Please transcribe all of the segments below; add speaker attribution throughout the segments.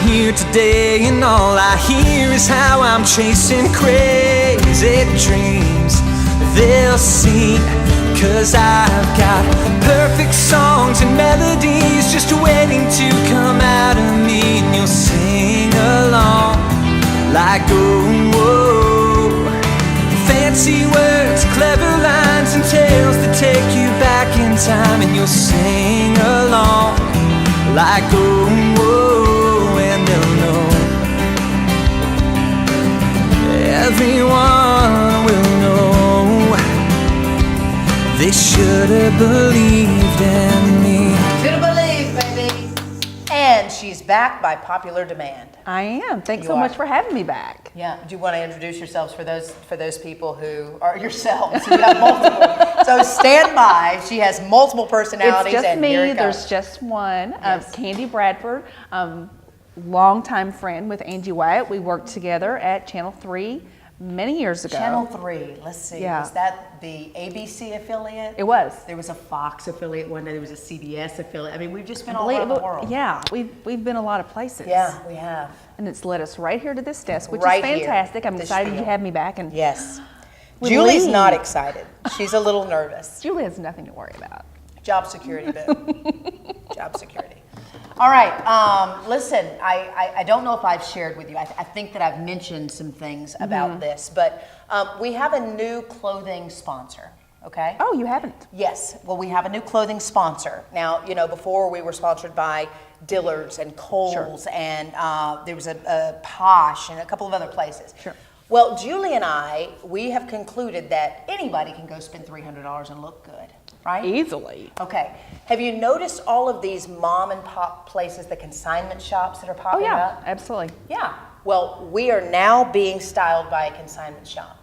Speaker 1: here today, and all I hear is how I'm chasing crazy dreams. They'll sing, 'cause I've got perfect songs and melodies just waiting to come out of me, and you'll sing along like, oh, whoa. Fancy words, clever lines, and tales that take you back in time, and you'll sing along like, oh, whoa, and they'll know. Everyone will know. They should have believed in me.
Speaker 2: Should have believed, baby. And she's back by popular demand.
Speaker 3: I am. Thanks so much for having me back.
Speaker 2: Yeah. Do you want to introduce yourselves for those people who are yourselves? You have multiple. So stand by. She has multiple personalities.
Speaker 3: It's just
Speaker 2: and
Speaker 3: me.
Speaker 2: here it
Speaker 3: There's
Speaker 2: goes.
Speaker 3: just one.
Speaker 2: Yes.
Speaker 3: Kandi Bradford, longtime friend with Angie Wyatt. We worked together at Channel 3 many years ago.
Speaker 2: Channel 3. Let's see.
Speaker 3: Yeah.
Speaker 2: Was that the ABC affiliate?
Speaker 3: It was.
Speaker 2: There was a Fox affiliate one day. There was a CBS affiliate. I mean, we've just been all over the world.
Speaker 3: Yeah, we've been a lot of places.
Speaker 2: Yeah, we have.
Speaker 3: And it's led us right here to this desk, which
Speaker 2: Right
Speaker 3: is
Speaker 2: here,
Speaker 3: fantastic. I'm
Speaker 2: the
Speaker 3: excited
Speaker 2: spiel.
Speaker 3: you have me back. And
Speaker 2: Yes.
Speaker 3: we
Speaker 2: Julie's
Speaker 3: leave.
Speaker 2: not excited. She's a little nervous.
Speaker 3: Julie has nothing to worry about.
Speaker 2: Job security, boo. Job security. All right. Listen, I don't know if I've shared with you. I think that I've mentioned some things about this, but we have a new clothing sponsor. Okay.
Speaker 3: Oh, you haven't?
Speaker 2: Yes. Well, we have a new clothing sponsor. Now, you know, before we were sponsored by Dillard's and Kohl's, and there was a Posh and a couple of other places.
Speaker 3: Sure.
Speaker 2: Well, Julie and I, we have concluded that anybody can go spend $300 and look good, right?
Speaker 3: Easily.
Speaker 2: Okay. Have you noticed all of these mom and pop places, the consignment shops that are
Speaker 3: Oh,
Speaker 2: popping
Speaker 3: yeah,
Speaker 2: up?
Speaker 3: absolutely.
Speaker 2: Yeah. Well, we are now being styled by a consignment shop.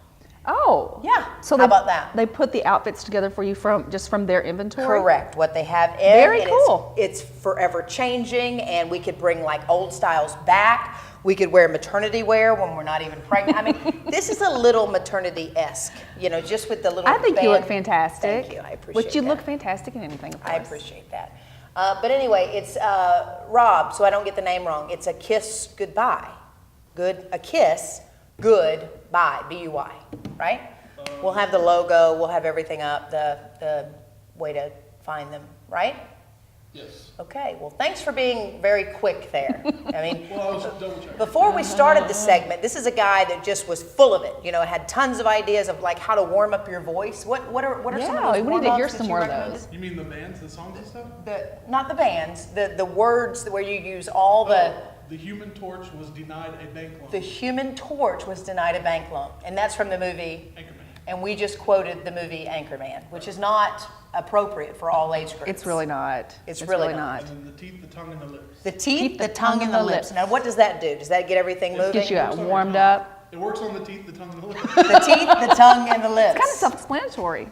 Speaker 3: Oh.
Speaker 2: Yeah.
Speaker 3: So
Speaker 2: How about that?
Speaker 3: They put the outfits together for you from their inventory?
Speaker 2: Correct. What they have in.
Speaker 3: Very
Speaker 2: and
Speaker 3: cool.
Speaker 2: It's forever changing, and we could bring like old styles back. We could wear maternity wear when we're not even pregnant. I mean, this is a little maternity-esque, you know, just with the little
Speaker 3: I think
Speaker 2: band.
Speaker 3: you look fantastic.
Speaker 2: Thank you. I appreciate
Speaker 3: Which you
Speaker 2: that.
Speaker 3: look fantastic in anything, of course.
Speaker 2: I appreciate that. But anyway, it's Rob, so I don't get the name wrong. It's a kiss goodbye. A kiss, good, bye, B-U-Y, right? We'll have the logo, we'll have everything up, the way to find them, right?
Speaker 4: Yes.
Speaker 2: Okay, well, thanks for being very quick there. I mean,
Speaker 4: Well, I was double checking.
Speaker 2: before we started the segment, this is a guy that just was full of it. You know, had tons of ideas of like how to warm up your voice. What are some of
Speaker 3: Yeah,
Speaker 2: those
Speaker 3: we need to hear
Speaker 2: warm-ups that
Speaker 3: some
Speaker 2: you
Speaker 3: more of
Speaker 2: recommended?
Speaker 3: those.
Speaker 4: You mean the bands, the songs and stuff?
Speaker 2: Not the bands, the words where you use all the.
Speaker 4: The Human Torch was denied a bank loan.
Speaker 2: The Human Torch was denied a bank loan, and that's from the movie.
Speaker 4: Anchorman.
Speaker 2: And we just quoted the movie Anchorman, which is not appropriate for all age groups.
Speaker 3: It's really not.
Speaker 2: It's really not.
Speaker 4: And then the teeth, the tongue, and the lips.
Speaker 2: The teeth, the tongue, and the lips. Now, what does that do? Does that get everything moving?
Speaker 3: Get you warmed up.
Speaker 4: It works on the teeth, the tongue, and the lips.
Speaker 2: The teeth, the tongue, and the lips.
Speaker 3: Kind of self-explanatory.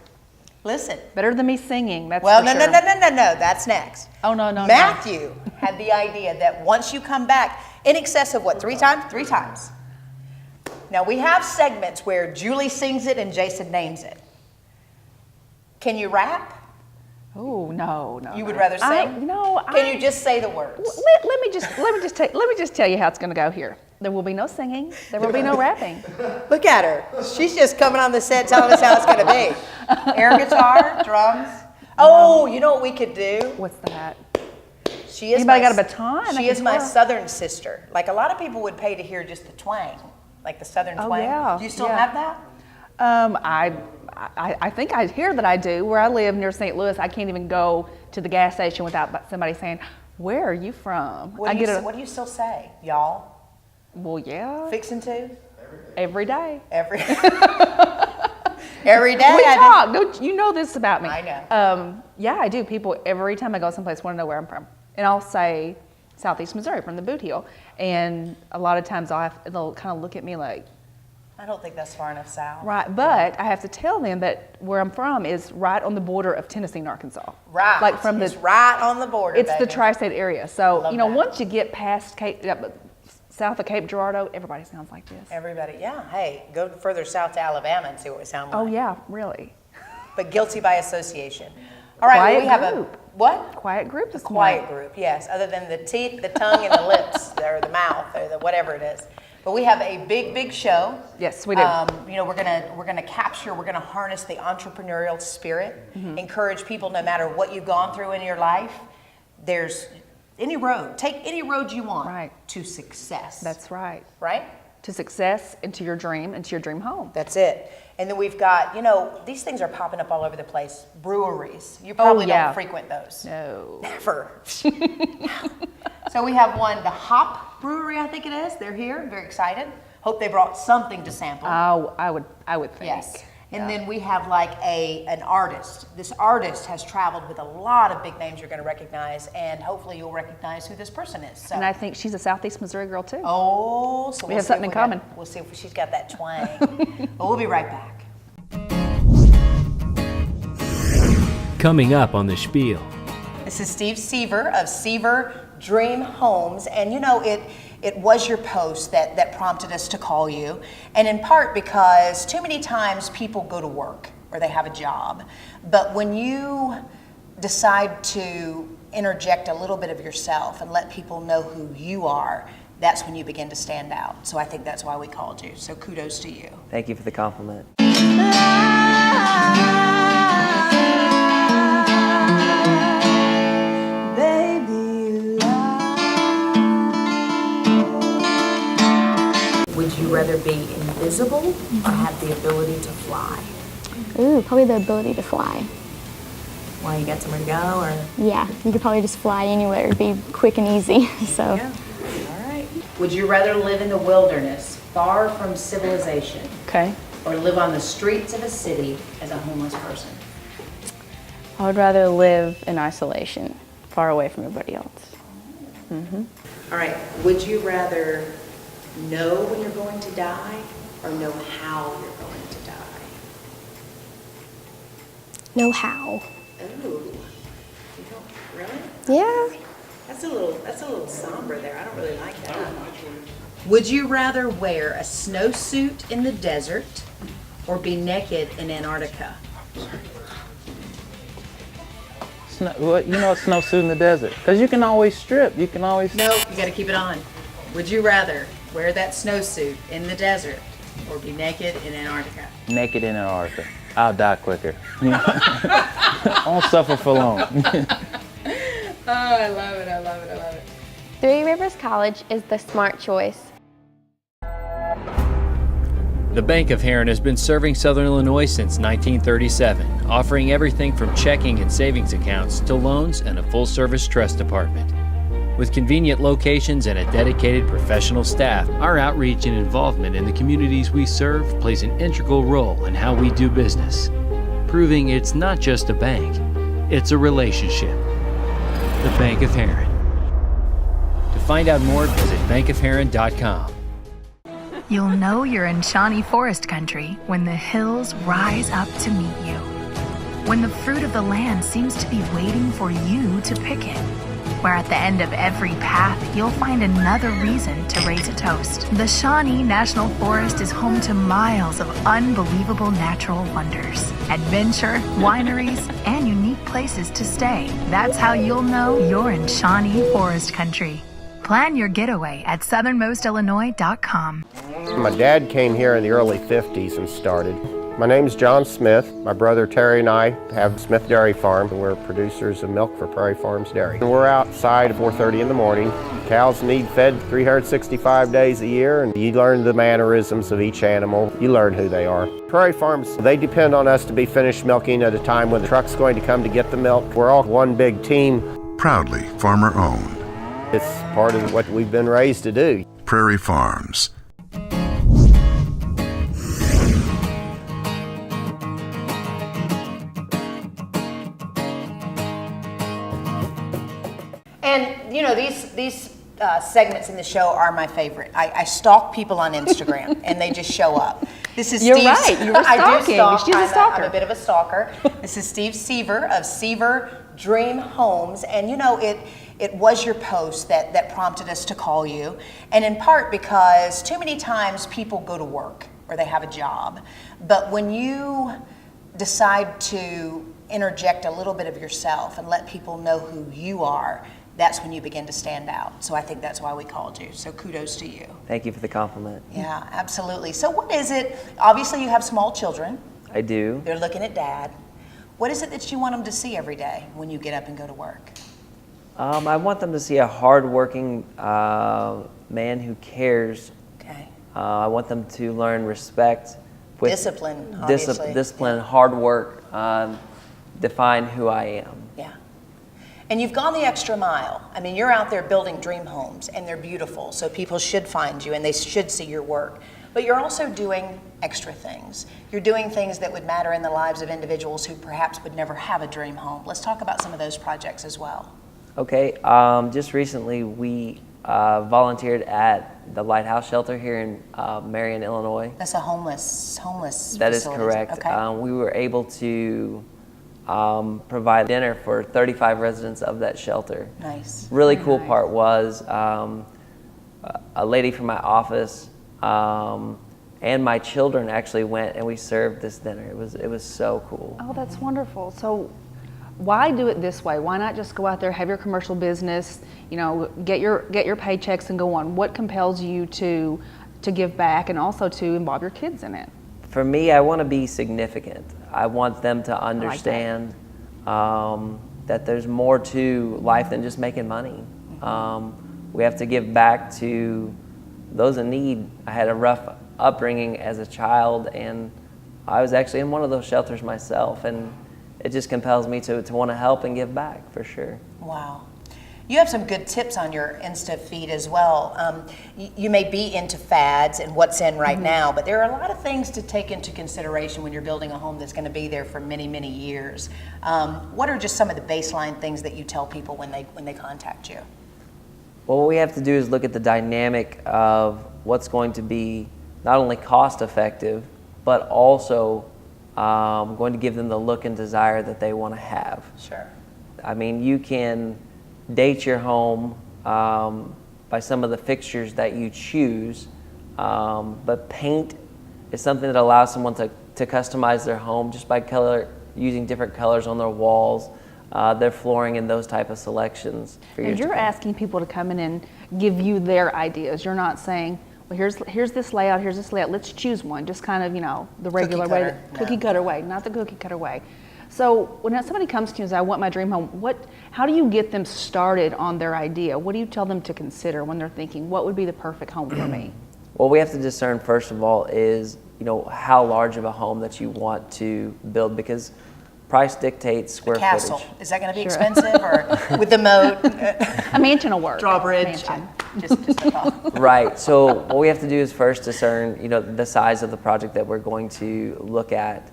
Speaker 2: Listen.
Speaker 3: Better than me singing. That's
Speaker 2: Well,
Speaker 3: for
Speaker 2: no,
Speaker 3: sure.
Speaker 2: no. That's next.
Speaker 3: Oh, no.
Speaker 2: Matthew had the idea that once you come back, in excess of what, 3 times? 3 times. Now, we have segments where Julie sings it and Jason names it. Can you rap?
Speaker 3: Oh, no.
Speaker 2: You would rather sing? Can you just say the words?
Speaker 3: Let me just tell you how it's going to go here. There will be no singing. There will be no rapping.
Speaker 2: Look at her. She's just coming on the set telling us how it's going to be. Air guitar, drums. Oh, you know what we could do?
Speaker 3: What's that?
Speaker 2: She is
Speaker 3: Anybody got a baton?
Speaker 2: She is my southern sister. Like a lot of people would pay to hear just the twang, like the southern twang.
Speaker 3: Yeah,
Speaker 2: Do you still
Speaker 3: yeah.
Speaker 2: have that?
Speaker 3: I think I hear that I do. Where I live near St. Louis, I can't even go to the gas station without somebody saying, "Where are you from?"
Speaker 2: What do you still say, y'all?
Speaker 3: Well, yeah.
Speaker 2: Fixing to?
Speaker 3: Every day.
Speaker 2: Every every day.
Speaker 3: We talk. Don't you know this about me?
Speaker 2: I know.
Speaker 3: Yeah, I do. People every time I go someplace want to know where I'm from, and I'll say Southeast Missouri from the Boot Heel, and a lot of times they'll kind of look at me like,
Speaker 2: I don't think that's far enough south.
Speaker 3: right, but I have to tell them that where I'm from is right on the border of Tennessee and Arkansas.
Speaker 2: Right.
Speaker 3: Like from
Speaker 2: it's right on the border.
Speaker 3: It's the
Speaker 2: baby.
Speaker 3: tri-state area. So
Speaker 2: Love
Speaker 3: you know,
Speaker 2: that.
Speaker 3: once you get past south of Cape Girardeau, everybody sounds like this.
Speaker 2: Everybody, yeah. Hey, go further south to Alabama and see what we sound like.
Speaker 3: Oh yeah, really.
Speaker 2: But guilty by association. All right, well,
Speaker 3: Quiet
Speaker 2: we have
Speaker 3: group.
Speaker 2: what?
Speaker 3: Quiet group
Speaker 2: A
Speaker 3: this
Speaker 2: quiet
Speaker 3: morning.
Speaker 2: group, yes, other than the teeth, the tongue, and the lips, or the mouth, or the whatever it is. But we have a big, big show.
Speaker 3: Yes, we do.
Speaker 2: You know, we're gonna harness the entrepreneurial spirit, encourage people no matter what you've gone through in your life. There's any road, take any road you want
Speaker 3: Right.
Speaker 2: to success.
Speaker 3: That's right.
Speaker 2: right.
Speaker 3: To success, into your dream, into your dream home.
Speaker 2: That's it. And then we've got, you know, these things are popping up all over the place. Breweries. You probably
Speaker 3: yeah.
Speaker 2: don't frequent those.
Speaker 3: No.
Speaker 2: Never. So we have one, the Hop Brewery, I think it is. They're here. Very excited. Hope they brought something to sample.
Speaker 3: I would think.
Speaker 2: Yes. And
Speaker 3: Yeah.
Speaker 2: then we have like an artist. This artist has traveled with a lot of big names you're going to recognize, and hopefully you'll recognize who this person is. So.
Speaker 3: And I think she's a Southeast Missouri girl too.
Speaker 2: Oh, so
Speaker 3: We
Speaker 2: we'll
Speaker 3: have
Speaker 2: see
Speaker 3: something
Speaker 2: if
Speaker 3: in common.
Speaker 2: We'll see if she's got that twang. But we'll be right back.
Speaker 5: Coming up on the Spiel.
Speaker 2: This is Steve Seever of Seever Dream Homes, and you know, it was your post that prompted us to call you, and in part because too many times people go to work or they have a job, but when you decide to interject a little bit of yourself and let people know who you are, that's when you begin to stand out. So I think that's why we called you. So kudos to you.
Speaker 6: Thank you for the compliment.
Speaker 2: Would you rather be invisible or have the ability to fly?
Speaker 7: Ooh, probably the ability to fly.
Speaker 2: Well, you got somewhere to go, or?
Speaker 7: Yeah, you could probably just fly anywhere. It'd be quick and easy. So,
Speaker 2: Yeah. All right. Would you rather live in the wilderness, far from civilization,
Speaker 3: Okay.
Speaker 2: or live on the streets of a city as a homeless person?
Speaker 8: I would rather live in isolation, far away from everybody else.
Speaker 2: All right. Would you rather know when you're going to die or know how you're going to die?
Speaker 7: know how.
Speaker 2: Oh, you don't really?
Speaker 7: Yeah.
Speaker 2: That's a little somber there. I don't really like that. Would you rather wear a snowsuit in the desert or be naked in Antarctica?
Speaker 9: Well, you know, snowsuit in the desert, because you can always strip. You can always.
Speaker 2: No, you got to keep it on. Would you rather wear that snowsuit in the desert or be naked in Antarctica?
Speaker 9: Naked in Antarctica. I'll die quicker. I won't suffer for long.
Speaker 2: Oh, I love it. I love it. I love it.
Speaker 7: Three Rivers College is the smart choice.
Speaker 5: The Bank of Heron has been serving Southern Illinois since 1937, offering everything from checking and savings accounts to loans and a full-service trust department. With convenient locations and a dedicated professional staff, our outreach and involvement in the communities we serve plays an integral role in how we do business, proving it's not just a bank, it's a relationship. The Bank of Heron. To find out more, visit bankofheron.com.
Speaker 10: You'll know you're in Shawnee Forest Country when the hills rise up to meet you. When the fruit of the land seems to be waiting for you to pick it. Where at the end of every path, you'll find another reason to raise a toast. The Shawnee National Forest is home to miles of unbelievable natural wonders, adventure, wineries, and unique places to stay. That's how you'll know you're in Shawnee Forest Country. Plan your getaway at southernmostillinois.com.
Speaker 11: My dad came here in the early 50s and started. My name's John Smith. My brother Terry and I have Smith Dairy Farm. We're producers of milk for Prairie Farms Dairy. We're outside at 4:30 in the morning. Cows need fed 365 days a year, and you learn the mannerisms of each animal. You learn who they are. Prairie Farms, they depend on us to be finished milking at a time when the truck's going to come to get the milk. We're all one big team.
Speaker 12: Proudly farmer-owned.
Speaker 11: It's part of what we've been raised to do.
Speaker 12: Prairie Farms.
Speaker 2: And you know, these segments in the show are my favorite. I stalk people on Instagram, and they just show up. This is
Speaker 3: You're
Speaker 2: Steve's,
Speaker 3: right. You were
Speaker 2: I do
Speaker 3: stalking.
Speaker 2: stalk.
Speaker 3: She's a stalker.
Speaker 2: I'm a bit of a stalker. This is Steve Seever of Seever Dream Homes, and you know, it was your post that prompted us to call you, and in part because too many times people go to work or they have a job, but when you decide to interject a little bit of yourself and let people know who you are, that's when you begin to stand out. So I think that's why we called you. So kudos to you.
Speaker 6: Thank you for the compliment.
Speaker 2: Yeah, absolutely. So what is it? Obviously you have small children.
Speaker 6: I do.
Speaker 2: They're looking at Dad. What is it that you want them to see every day when you get up and go to work?
Speaker 6: I want them to see a hardworking man who cares.
Speaker 2: Okay.
Speaker 6: I want them to learn respect. With
Speaker 2: Discipline, obviously.
Speaker 6: Discipline, hard work, define who I am.
Speaker 2: Yeah. And you've gone the extra mile. I mean, you're out there building dream homes, and they're beautiful, so people should find you, and they should see your work. But you're also doing extra things. You're doing things that would matter in the lives of individuals who perhaps would never have a dream home. Let's talk about some of those projects as well.
Speaker 6: Okay, just recently we volunteered at the Lighthouse Shelter here in Marion, Illinois.
Speaker 2: That's a homeless
Speaker 6: That is
Speaker 2: facility.
Speaker 6: correct.
Speaker 2: Okay.
Speaker 6: We were able to provide dinner for 35 residents of that shelter.
Speaker 2: Nice.
Speaker 6: Really
Speaker 3: Very
Speaker 6: cool
Speaker 3: nice.
Speaker 6: part was a lady from my office and my children actually went and we served this dinner. It was so cool.
Speaker 3: Oh, that's wonderful. So why do it this way? Why not just go out there, have your commercial business, you know, get your paychecks and go on? What compels you to give back and also to involve your kids in it?
Speaker 6: For me, I want to be significant. I want them to understand that there's more to life than just making money. We have to give back to those in need. I had a rough upbringing as a child, and I was actually in one of those shelters myself, and it just compels me to want to help and give back, for sure.
Speaker 2: Wow. You have some good tips on your Insta feed as well. You may be into fads and what's in right now, but there are a lot of things to take into consideration when you're building a home that's going to be there for many, many years. What are just some of the baseline things that you tell people when they contact you?
Speaker 6: Well, what we have to do is look at the dynamic of what's going to be not only cost effective, but also going to give them the look and desire that they want to have.
Speaker 2: Sure.
Speaker 6: I mean, you can date your home by some of the fixtures that you choose, but paint is something that allows someone to customize their home just by using different colors on their walls, their flooring, and those type of selections.
Speaker 3: And you're asking people to come in and give you their ideas. You're not saying, well, here's this layout, here's this layout, let's choose one, just kind of, you know, the regular way, cookie cutter way, not the cookie cutter way. So when somebody comes to you and says, I want my dream home, how do you get them started on their idea? What do you tell them to consider when they're thinking, what would be the perfect home for me?
Speaker 6: What we have to discern, first of all, is, you know, how large of a home that you want to build, because price dictates square
Speaker 2: Castle.
Speaker 6: footage.
Speaker 2: Is that going to be expensive, or with the moat?
Speaker 3: A mansion will work.
Speaker 2: Drawbridge. Just a thought.
Speaker 6: Right. So what we have to do is first discern, you know, the size of the project that we're going to look at.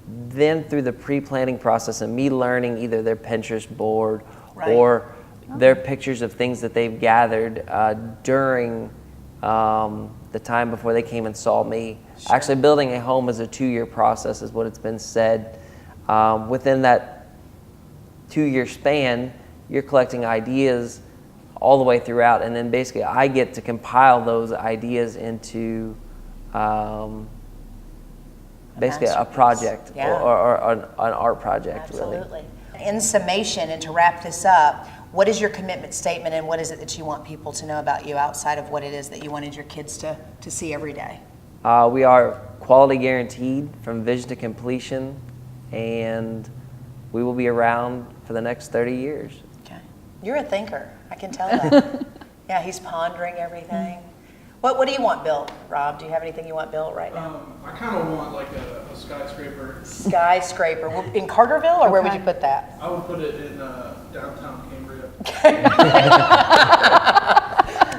Speaker 6: Then through the pre-planning process and me learning either their Pinterest board or their pictures of things that they've gathered during the time before they came and saw me. Sure. Actually, building a home is a 2-year process, is what it's been said. Within that 2-year span, you're collecting ideas all the way throughout, and then basically I get to compile those ideas into basically a project or an art project.
Speaker 2: Absolutely. Really. In summation, and to wrap this up, what is your commitment statement, and what is it that you want people to know about you outside of what it is that you wanted your kids to see every day?
Speaker 6: We are quality guaranteed from vision to completion, and we will be around for the next 30 years.
Speaker 2: Okay. You're a thinker, I can tell that. Yeah, he's pondering everything. What do you want built, Rob? Do you have anything you want built right now?
Speaker 4: I kind of want like a skyscraper.
Speaker 2: Skyscraper. In Carterville, or where would you put that?
Speaker 4: I would put it in downtown Cambria.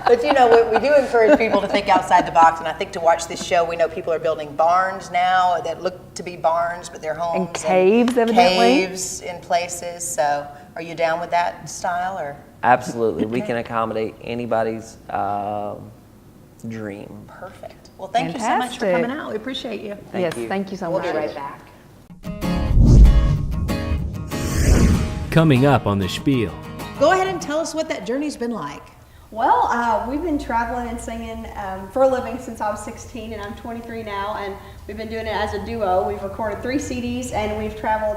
Speaker 2: But you know, we do encourage people to think outside the box, and I think to watch this show, we know people are building barns now that look to be barns, but they're homes.
Speaker 3: And caves, evidently.
Speaker 2: Caves in places. So are you down with that style, or?
Speaker 6: Absolutely. We can accommodate anybody's dream.
Speaker 2: Perfect. Well, thank you so much for coming out. We appreciate you.
Speaker 3: Thank you so much.
Speaker 2: We'll be right back.
Speaker 5: Coming up on the Spiel.
Speaker 2: Go ahead and tell us what that journey's been like.
Speaker 13: Well, we've been traveling and singing for a living since I was 16, and I'm 23 now, and we've been doing it as a duo. We've recorded 3 CDs, and we've traveled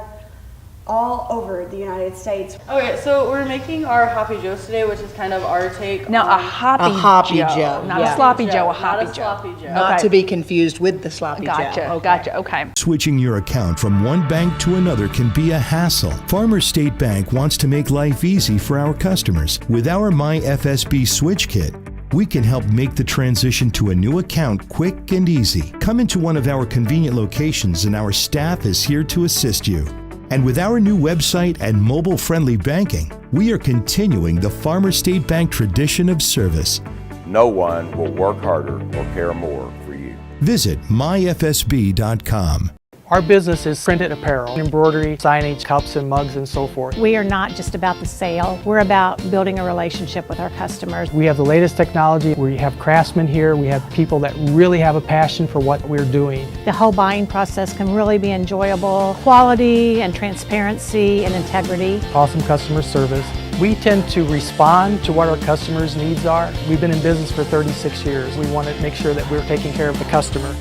Speaker 13: all over the United States.
Speaker 8: Okay, so we're making our Hoppy Joes today, which is kind of our take
Speaker 3: Now,
Speaker 8: on
Speaker 3: a Hoppy Joe. Not a Sloppy Joe, a Hoppy Joe.
Speaker 8: Sloppy Joe.
Speaker 2: Not to be confused with the sloppy
Speaker 3: Gotcha.
Speaker 2: Joe.
Speaker 3: Oh, gotcha. Okay.
Speaker 14: Switching your account from one bank to another can be a hassle. Farmers State Bank wants to make life easy for our customers. With our MyFSB Switch Kit, we can help make the transition to a new account quick and easy. Come into one of our convenient locations and our staff is here to assist you. And with our new website and mobile-friendly banking, we are continuing the Farmers State Bank tradition of service.
Speaker 15: No one will work harder or care more for you.
Speaker 14: Visit myfsb.com.
Speaker 16: Our business is printed apparel, embroidery, signage, cups and mugs and so forth.
Speaker 17: We are not just about the sale, we're about building a relationship with our customers.
Speaker 16: We have the latest technology. We have craftsmen here. We have people that really have a passion for what we're doing.
Speaker 17: The whole buying process can really be enjoyable. Quality and transparency and integrity.
Speaker 16: Awesome customer service. We tend to respond to what our customers' needs are. We've been in business for 36 years. We want to make sure that we're taking care of the customer.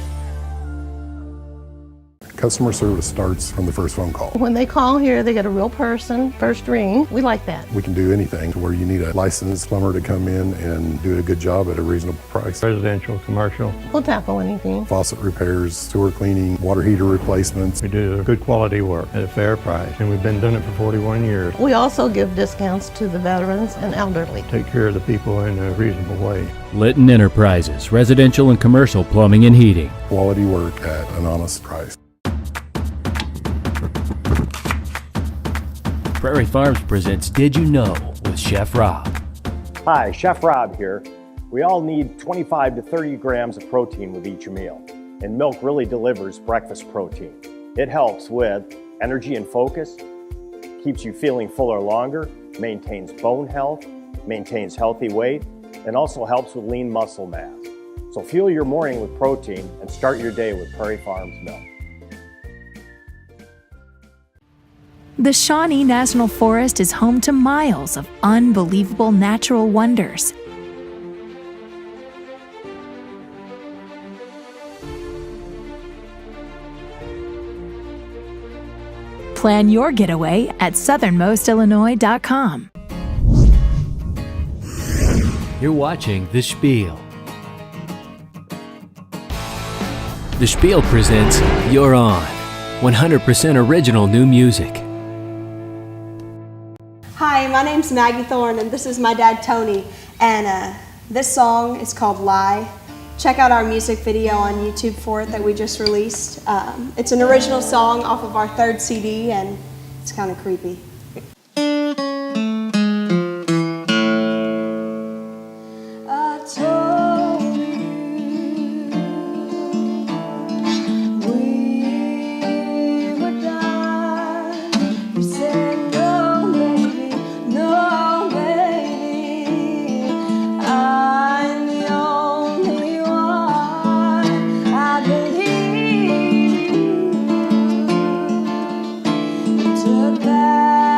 Speaker 18: Customer service starts from the first phone call.
Speaker 19: When they call here, they get a real person, first ring. We like that.
Speaker 18: We can do anything to where you need a licensed plumber to come in and do a good job at a reasonable price.
Speaker 9: Residential, commercial.
Speaker 19: We'll tackle anything.
Speaker 18: Faucet repairs, sewer cleaning, water heater replacements.
Speaker 9: We do good quality work at a fair price, and we've been doing it for 41 years.
Speaker 19: We also give discounts to the veterans and elderly.
Speaker 9: Take care of the people in a reasonable way.
Speaker 5: Litton Enterprises, residential and commercial plumbing and heating.
Speaker 18: Quality work at an honest price.
Speaker 5: Prairie Farms presents Did You Know with Chef Rob.
Speaker 20: Hi, Chef Rob here. We all need 25 to 30 grams of protein with each meal, and milk really delivers breakfast protein. It helps with energy and focus, keeps you feeling fuller longer, maintains bone health, maintains healthy weight, and also helps with lean muscle mass. So fuel your morning with protein and start your day with Prairie Farms milk.
Speaker 10: The Shawnee National Forest is home to miles of unbelievable natural wonders. Plan your getaway at southernmostillinois.com.
Speaker 5: You're watching The Spiel. The Spiel presents You're On, 100% original new music.
Speaker 13: Hi, my name's Maggie Thorn, and this is my dad, Tony. And this song is called Lie. Check out our music video on YouTube for it that we just released. It's an original song off of our 3rd CD, and it's kind of creepy. I told you we would die. You said no, baby, no, baby. I'm the only one. I believe you. You took that.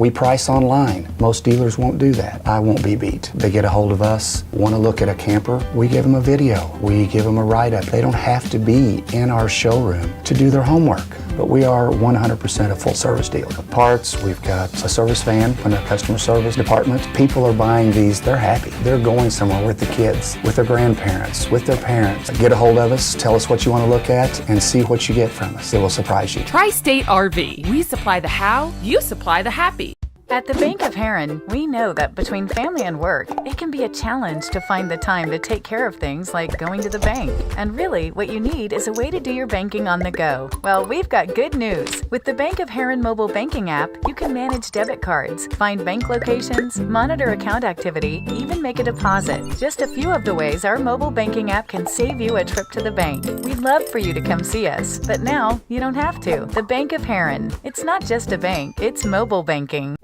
Speaker 21: We price online. Most dealers won't do that. I won't be beat. They get a hold of us, want to look at a camper, we give them a video, we give them a write-up. They don't have to be in our showroom to do their homework. But we are 100% a full service dealer. Parts, we've got a service van in our customer service department. People are buying these, they're happy. They're going somewhere with the kids, with their grandparents, with their parents. Get a hold of us, tell us what you want to look at, and see what you get from us. It will surprise you.
Speaker 22: Tri-State RV. We supply the how, you supply the happy. At the Bank of Heron, we know that between family and work, it can be a challenge to find the time to take care of things like going to the bank. And really, what you need is a way to do your banking on the go. Well, we've got good news. With the Bank of Heron mobile banking app, you can manage debit cards, find bank locations, monitor account activity, even make a deposit. Just a few of the ways our mobile banking app can save you a trip to the bank. We'd love for you to come see us, but now you don't have to. The Bank of Heron. It's not just a bank, it's mobile banking.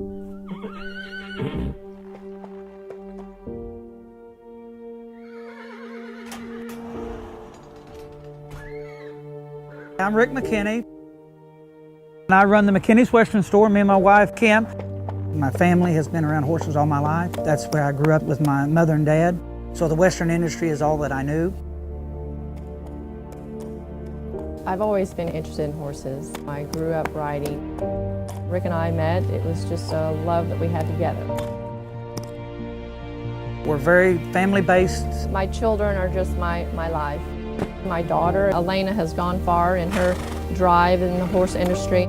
Speaker 23: I'm Rick McKinney, and I run the McKinney's Western Store. Me and my wife, Kim. My family has been around horses all my life. That's where I grew up with my mother and dad. So the Western industry is all that I knew.
Speaker 24: I've always been interested in horses. I grew up riding. Rick and I met. It was just a love that we had together.
Speaker 23: We're very family-based.
Speaker 24: My children are just my life. My daughter, Elena, has gone far in her drive in the horse industry.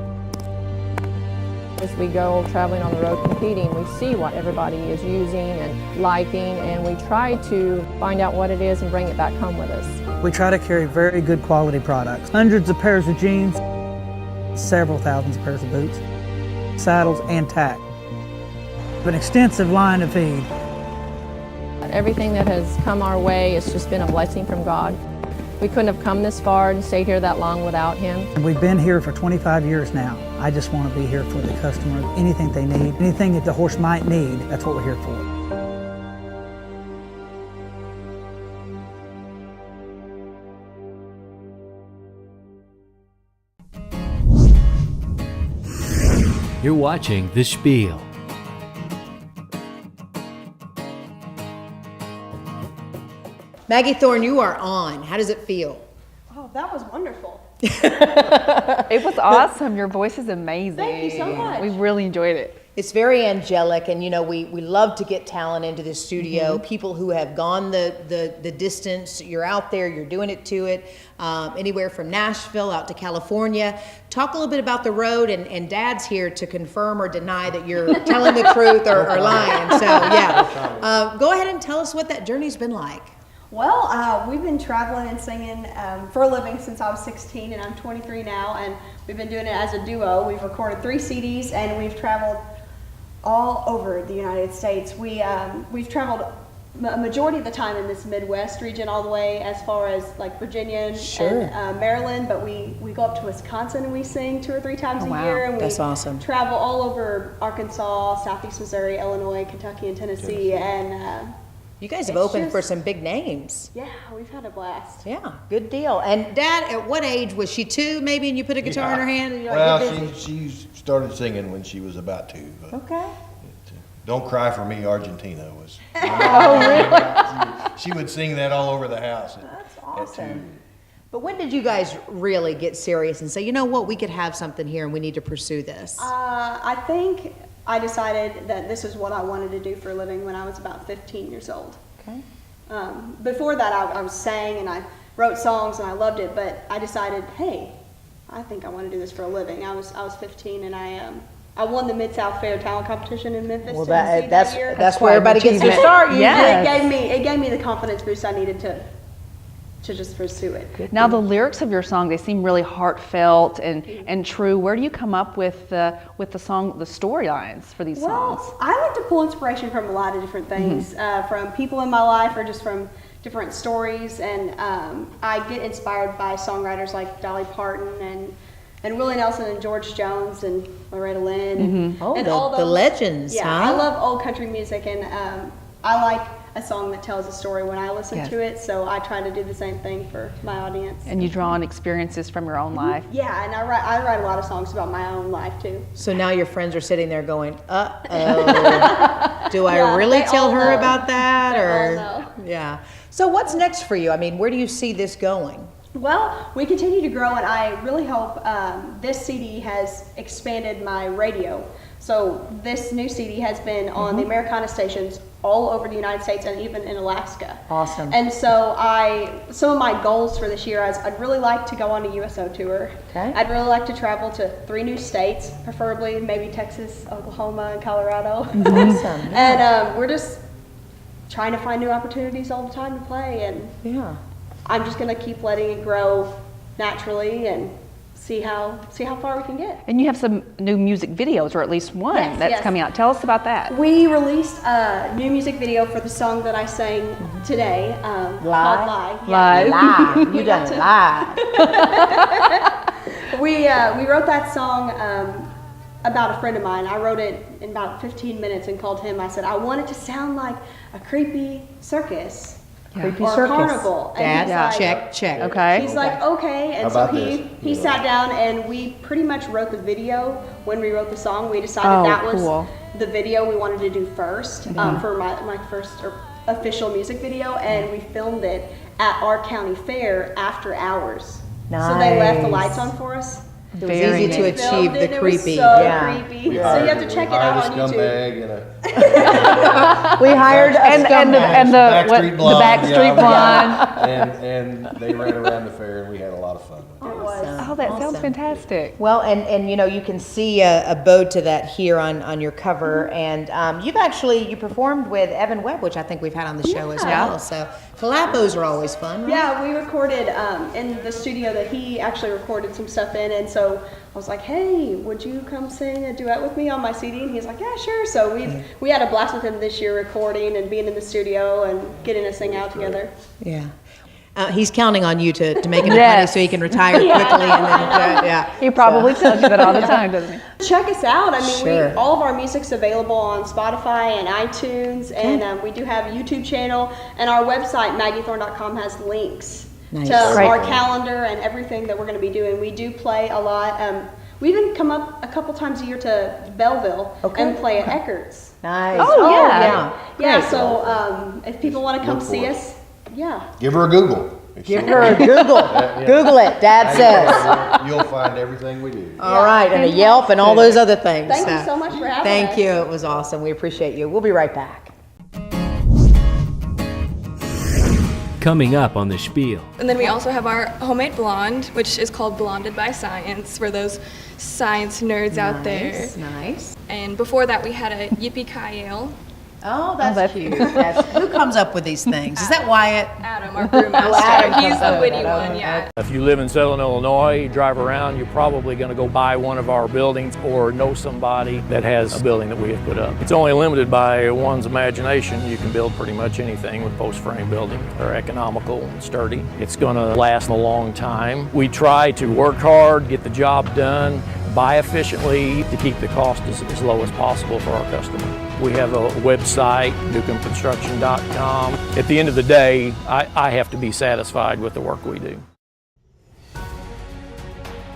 Speaker 24: As we go traveling on the road competing, we see what everybody is using and liking, and we try to find out what it is and bring it back home with us.
Speaker 23: We try to carry very good quality products. Hundreds of pairs of jeans, several thousands of pairs of boots, saddles, and tack. An extensive line of feed.
Speaker 24: Everything that has come our way has just been a blessing from God. We couldn't have come this far and stayed here that long without him.
Speaker 23: We've been here for 25 years now. I just want to be here for the customer. Anything they need, anything that the horse might need, that's what we're here for.
Speaker 5: You're watching The Spiel.
Speaker 2: Maggie Thorn, you are on. How does it feel?
Speaker 13: Oh, that was wonderful.
Speaker 3: It was awesome. Your voice is amazing.
Speaker 13: Thank you so much.
Speaker 3: We really enjoyed it.
Speaker 2: It's very angelic, and you know, we love to get talent into the studio, people who have gone the distance. You're out there, you're doing it to it, anywhere from Nashville out to California. Talk a little bit about the road, and Dad's here to confirm or deny that you're telling the truth or lying. So yeah, go ahead and tell us what that journey's been like.
Speaker 13: Well, we've been traveling and singing for a living since I was 16, and I'm 23 now, and we've been doing it as a duo. We've recorded 3 CDs, and we've traveled all over the United States. We've traveled a majority of the time in this Midwest region, all the way as far as like Virginia and Maryland, but we go up to Wisconsin and we sing 2 or 3 times a year, and
Speaker 2: That's awesome.
Speaker 13: Travel all over Arkansas, Southeast Missouri, Illinois, Kentucky, and Tennessee, and
Speaker 2: you guys have opened for some big names.
Speaker 13: Yeah, we've had a blast.
Speaker 2: Yeah, good deal. And Dad, at what age was she 2 maybe, and you put a guitar in her hand? And you're like,
Speaker 25: well, she started singing when she was about 2. But
Speaker 2: okay.
Speaker 25: Don't Cry for Me, Argentina was.
Speaker 2: Oh, really?
Speaker 25: She would sing that all over the house.
Speaker 2: That's awesome. But when did you guys really get serious and say, you know what, we could have something here and we need to pursue this?
Speaker 13: I think I decided that this is what I wanted to do for a living when I was about 15 years old.
Speaker 2: Okay.
Speaker 13: Before that, I was sang and I wrote songs and I loved it, but I decided, hey, I think I want to do this for a living. I was 15 and I won the Mid-South Fair talent competition in Memphis.
Speaker 2: Well,
Speaker 13: Tennessee
Speaker 2: that's
Speaker 13: that year.
Speaker 2: that's where everybody gets their start.
Speaker 13: Yeah, it gave me the confidence boost I needed to just pursue it.
Speaker 3: Now the lyrics of your song, they seem really heartfelt and true. Where do you come up with the song, the storylines for these songs?
Speaker 13: Well, I like to pull inspiration from a lot of different things, from people in my life or just from different stories, and I get inspired by songwriters like Dolly Parton and Willie Nelson and George Jones and Loretta Lynn.
Speaker 2: Oh,
Speaker 13: and
Speaker 2: the legends,
Speaker 13: yeah,
Speaker 2: huh?
Speaker 13: I love old country music, and I like a song that tells a story when I listen
Speaker 3: Yes.
Speaker 13: to it, so I try to do the same thing for my audience.
Speaker 3: And you draw on experiences from your own life.
Speaker 13: Yeah, and I write a lot of songs about my own life too.
Speaker 2: So now your friends are sitting there going, uh-oh, do I really tell her about that? Yeah. So what's next for you? I mean, where do you see this going?
Speaker 13: Well, we continue to grow, and I really hope this CD has expanded my radio. So this new CD has been on the Americana stations all over the United States and even in Alaska.
Speaker 2: Awesome.
Speaker 13: And so some of my goals for this year is I'd really like to go on a USO tour.
Speaker 2: Okay.
Speaker 13: I'd really like to travel to 3 new states, preferably maybe Texas, Oklahoma, and Colorado.
Speaker 2: Awesome.
Speaker 13: And we're just trying to find new opportunities all the time to play, and
Speaker 2: yeah,
Speaker 13: I'm just gonna keep letting it grow naturally and see how far we can get.
Speaker 3: And you have some new music videos, or at least one that's coming out. Tell us about that.
Speaker 13: We released a new music video for the song that I sang today, called Lie.
Speaker 3: Live.
Speaker 2: Live. You done it live.
Speaker 13: We wrote that song about a friend of mine. I wrote it in about 15 minutes and called him. I said, I want it to sound like a creepy circus.
Speaker 2: Creepy
Speaker 13: or
Speaker 2: circus.
Speaker 13: Carnival. And
Speaker 2: Dad,
Speaker 13: he's like,
Speaker 2: check.
Speaker 3: Okay.
Speaker 13: He's like, okay. And
Speaker 25: How
Speaker 13: so
Speaker 25: about
Speaker 13: he
Speaker 25: this?
Speaker 13: sat down and we pretty much wrote the video when we wrote the song. We decided
Speaker 3: Oh,
Speaker 13: that was
Speaker 3: cool.
Speaker 13: the video we wanted to do first for my first official music video, and we filmed it at our county fair after hours. So they left the lights on for us.
Speaker 2: It was easy to achieve the creepy.
Speaker 13: It was so creepy. So you have to check it out on YouTube.
Speaker 2: We hired a scumbag.
Speaker 3: And the Backstreet Blonde.
Speaker 25: And they ran around the fair, and we had a lot of fun.
Speaker 3: Oh, that sounds fantastic.
Speaker 2: Well, and you know, you can see a bode to that here on your cover, and you performed with Evan Webb, which I think we've had on the show as well. So collabos are always fun. Right?
Speaker 13: Yeah, we recorded in the studio that he actually recorded some stuff in, and so I was like, hey, would you come sing a duet with me on my CD? And he's like, yeah, sure. So we had a blast with him this year, recording and being in the studio and getting to sing out together.
Speaker 2: Yeah. He's counting on you to make it money so he can retire quickly. And then,
Speaker 3: He probably tells you that all the time, doesn't he?
Speaker 13: Check us out. I mean,
Speaker 2: Sure.
Speaker 13: all of our music's available on Spotify and iTunes, and we do have a YouTube channel, and our website, MaggieThorn.com, has links to our calendar and everything that we're going to be doing. We do play a lot. We even come up a couple times a year to Belleville and play at Eckert's.
Speaker 2: Nice.
Speaker 3: Oh, yeah.
Speaker 13: Yeah, so if people want to come see us,
Speaker 25: Give her a Google.
Speaker 2: Give her a Google. Google it, Dad says.
Speaker 25: You'll find everything we do.
Speaker 2: All right, and a Yelp and all those other things.
Speaker 13: Thank you so much for having us.
Speaker 2: Thank you. It was awesome. We appreciate you. We'll be right back.
Speaker 5: Coming up on the Spiel.
Speaker 1: And then we also have our homemade blonde, which is called Blonded by Science, for those science nerds out there.
Speaker 2: Nice.
Speaker 1: And before that, we had a Yippee-Ki Ale.
Speaker 2: Oh, that's cute. Who comes up with these things? Is that Wyatt?
Speaker 1: Adam, our brewmaster.
Speaker 2: Adam
Speaker 1: He's
Speaker 2: comes up
Speaker 1: the
Speaker 2: with
Speaker 1: witty
Speaker 2: it.
Speaker 1: one,
Speaker 2: Okay.
Speaker 1: yeah.
Speaker 4: If you live in Southern Illinois, you drive around, you're probably going to go by one of our buildings or know somebody that has a building that we have put up. It's only limited by one's imagination. You can build pretty much anything with post-frame buildings. They're economical and sturdy. It's going to last a long time. We try to work hard, get the job done, buy efficiently to keep the cost as low as possible for our customer. We have a website, newcombconstruction.com. At the end of the day, I have to be satisfied with the work we do.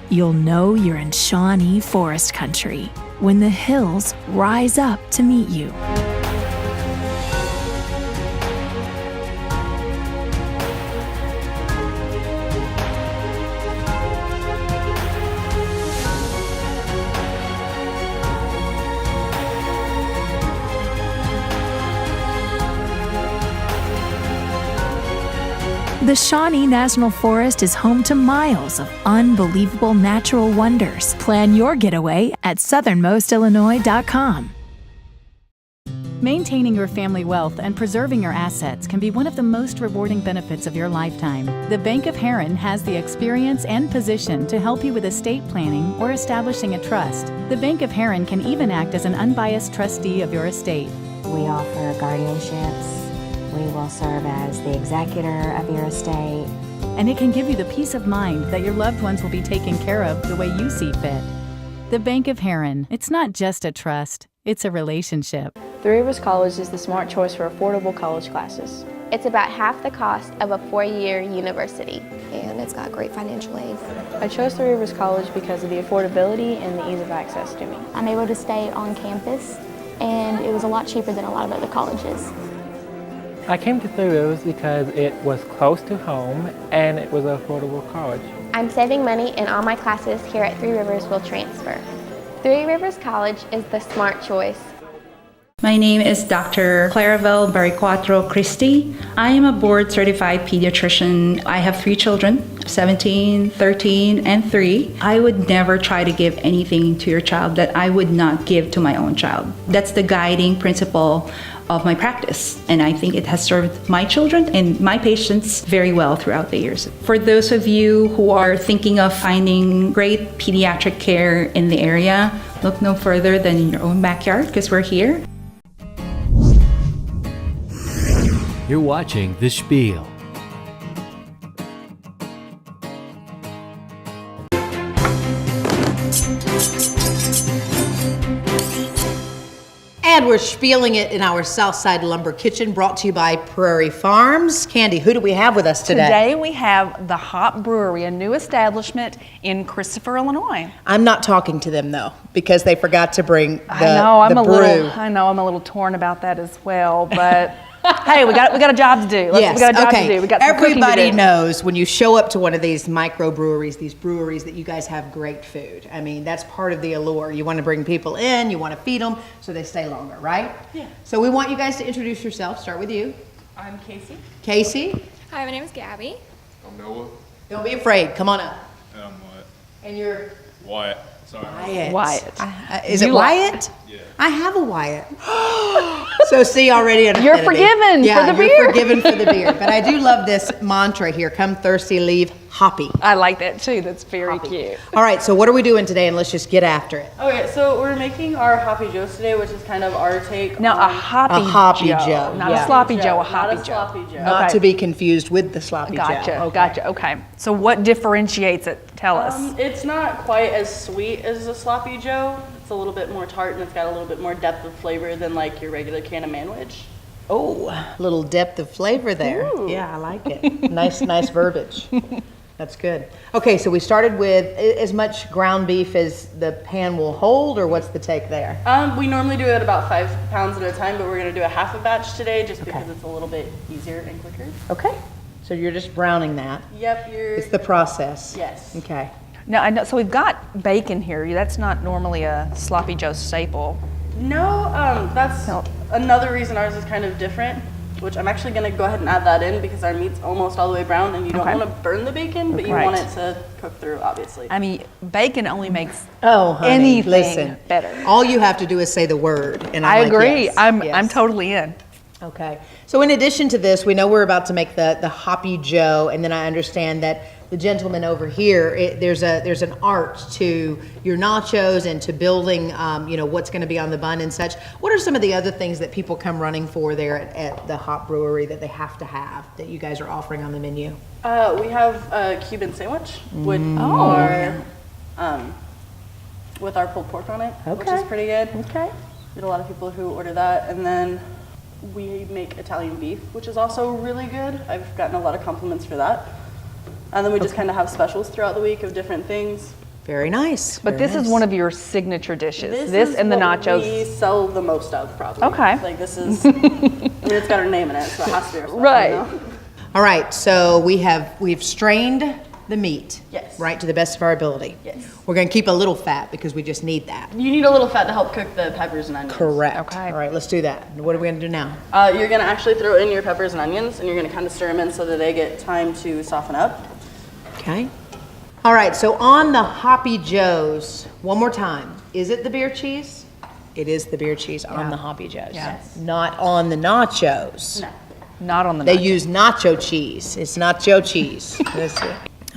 Speaker 10: You'll know you're in Shawnee Forest Country when the hills rise up to meet you. The Shawnee National Forest is home to miles of unbelievable natural wonders. Plan your getaway at southernmostillinois.com.
Speaker 22: Maintaining your family wealth and preserving your assets can be one of the most rewarding benefits of your lifetime. The Bank of Heron has the experience and position to help you with estate planning or establishing a trust. The Bank of Heron can even act as an unbiased trustee of your estate.
Speaker 7: We offer guardianships. We will serve as the executor of your estate.
Speaker 22: And it can give you the peace of mind that your loved ones will be taken care of the way you see fit. The Bank of Heron. It's not just a trust, it's a relationship.
Speaker 6: Three Rivers College is the smart choice for affordable college classes.
Speaker 8: It's about half the cost of a 4-year university. And it's got great financial aid.
Speaker 6: I chose Three Rivers College because of the affordability and the ease of access to me.
Speaker 8: I'm able to stay on campus, and it was a lot cheaper than a lot of other colleges.
Speaker 11: I came to Three Rivers because it was close to home and it was an affordable college.
Speaker 8: I'm saving money, and all my classes here at Three Rivers will transfer. Three Rivers College is the smart choice.
Speaker 12: My name is Dr. Clarabelle Bariquatro Christie. I am a board-certified pediatrician. I have 3 children, 17, 13, and 3. I would never try to give anything to your child that I would not give to my own child. That's the guiding principle of my practice, and I think it has served my children and my patients very well throughout the years. For those of you who are thinking of finding great pediatric care in the area, look no further than in your own backyard, because we're here.
Speaker 5: You're watching The Spiel.
Speaker 2: And we're spieling it in our Southside Lumber Kitchen, brought to you by Prairie Farms. Kandi, who do we have with us today?
Speaker 3: Today we have the Hop Brewery, a new establishment in Christopher, Illinois.
Speaker 2: I'm not talking to them though, because they forgot to bring the,
Speaker 3: I'm
Speaker 2: brew.
Speaker 3: a little torn about that as well, but hey, we got a job to do. We got a job to do. We got some cooking to
Speaker 2: Everybody
Speaker 3: do.
Speaker 2: knows when you show up to one of these microbreweries, these breweries, that you guys have great food. I mean, that's part of the allure. You want to bring people in, you want to feed them so they stay longer, right?
Speaker 15: Yeah.
Speaker 2: So we want you guys to introduce yourself. Start with you.
Speaker 15: I'm Casey.
Speaker 2: Casey.
Speaker 1: Hi, my name is Gabby.
Speaker 26: I'm Noah.
Speaker 2: Don't be afraid. Come on up.
Speaker 26: And I'm Wyatt.
Speaker 2: And you're
Speaker 26: Wyatt. Sorry.
Speaker 2: Wyatt. Is it Wyatt? Yeah. I have a Wyatt. So see, already an
Speaker 3: You're
Speaker 2: affinity.
Speaker 3: forgiven for the beer.
Speaker 2: You're forgiven for the beer. But I do love this mantra here: come thirsty, leave hoppy.
Speaker 3: I like that too. That's very cute.
Speaker 2: All right, so what are we doing today? And let's just get after it.
Speaker 15: Okay, so we're making our Hoppy Joes today, which is kind of our take
Speaker 3: Now,
Speaker 15: on...
Speaker 3: a hoppy Joe. Not a sloppy Joe, a hoppy
Speaker 15: Not a
Speaker 3: Joe.
Speaker 15: sloppy Joe.
Speaker 2: Not to be confused with the sloppy
Speaker 3: Gotcha,
Speaker 2: Joe.
Speaker 3: gotcha, okay. So what differentiates it? Tell us.
Speaker 15: It's not quite as sweet as a sloppy Joe. It's a little bit more tart, and it's got a little bit more depth of flavor than like your regular can of manwich.
Speaker 2: Oh, a little depth of flavor there.
Speaker 15: Ooh.
Speaker 2: Yeah, I like it. Nice verbiage. That's good. Okay, so we started with as much ground beef as the pan will hold, or what's the take there?
Speaker 15: We normally do it about 5 pounds at a time, but we're going to do a half a batch today just because it's a little bit easier and quicker.
Speaker 2: Okay, so you're just browning that.
Speaker 15: Yep,
Speaker 2: It's the process.
Speaker 15: Yes.
Speaker 2: Okay.
Speaker 3: Now, I know, so we've got bacon here. That's not normally a sloppy Joe staple.
Speaker 15: No, that's another reason ours is kind of different, which I'm actually going to go ahead and add that in because our meat's almost all the way brown, and you don't want to burn the bacon, but you want it to cook through, obviously.
Speaker 3: I mean, bacon only makes
Speaker 2: honey,
Speaker 3: anything
Speaker 2: listen,
Speaker 3: better.
Speaker 2: All you have to do is say the word, and
Speaker 3: I
Speaker 2: I'm like,
Speaker 3: agree.
Speaker 2: yes,
Speaker 3: I'm
Speaker 2: yes.
Speaker 3: totally in.
Speaker 2: Okay. So in addition to this, we know we're about to make the Hoppy Joe, and then I understand that the gentleman over here, there's an art to your nachos and to building, what's going to be on the bun and such. What are some of the other things that people come running for there at the Hop Brewery that they have to have that you guys are offering on the menu?
Speaker 15: We have a Cuban sandwich with our pulled pork on it, which is pretty good.
Speaker 2: Okay.
Speaker 15: We get a lot of people who order that, and then we make Italian beef, which is also really good. I've gotten a lot of compliments for that. And then we just kind of have specials throughout the week of different things.
Speaker 2: Very nice.
Speaker 3: But this is one of your signature dishes. This and the nachos.
Speaker 15: We sell the most of, probably.
Speaker 3: Okay.
Speaker 15: Like this is, it's got our name in it, so it has to be our special.
Speaker 3: Right.
Speaker 15: You know?
Speaker 2: All right. So we've strained the meat.
Speaker 15: Yes.
Speaker 2: Right, to the best of our ability.
Speaker 15: Yes.
Speaker 2: We're going to keep a little fat because we just need that.
Speaker 15: You need a little fat to help cook the peppers and onions.
Speaker 2: Correct.
Speaker 15: Okay.
Speaker 2: All right, let's do that. What are we going to do now?
Speaker 15: You're going to actually throw in your peppers and onions, and you're going to kind of stir them in so that they get time to soften up.
Speaker 2: Okay. All right, so on the Hoppy Joes, one more time. Is it the beer cheese? It is the beer cheese on the Hoppy Joes.
Speaker 15: Yes.
Speaker 2: Not on the nachos.
Speaker 15: No.
Speaker 3: Not on the
Speaker 2: They
Speaker 3: nachos.
Speaker 2: use nacho cheese. It's not Joe cheese.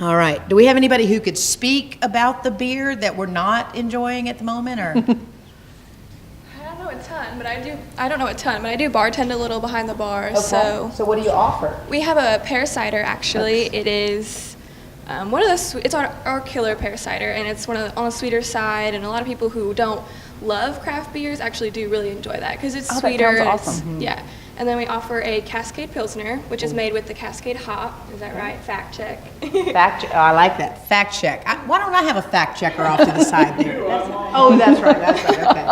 Speaker 2: All right. Do we have anybody who could speak about the beer that we're not enjoying at the moment, or?
Speaker 1: I don't know a ton, but I do bartend a little behind the bar.
Speaker 2: Okay. So what do you offer?
Speaker 1: We have a pear cider, actually. It is one of the it's our killer pear cider, and it's on the sweeter side, and a lot of people who don't love craft beers actually do really enjoy that because it's
Speaker 3: Oh, that
Speaker 1: sweeter.
Speaker 3: sounds
Speaker 1: it's-
Speaker 3: awesome.
Speaker 1: Yeah. And then we offer a Cascade Pilsner, which is made with the Cascade hop. Is that right? Fact check.
Speaker 2: I like that. Fact check. Why don't I have a fact checker off to the side there? Oh, that's right. Okay.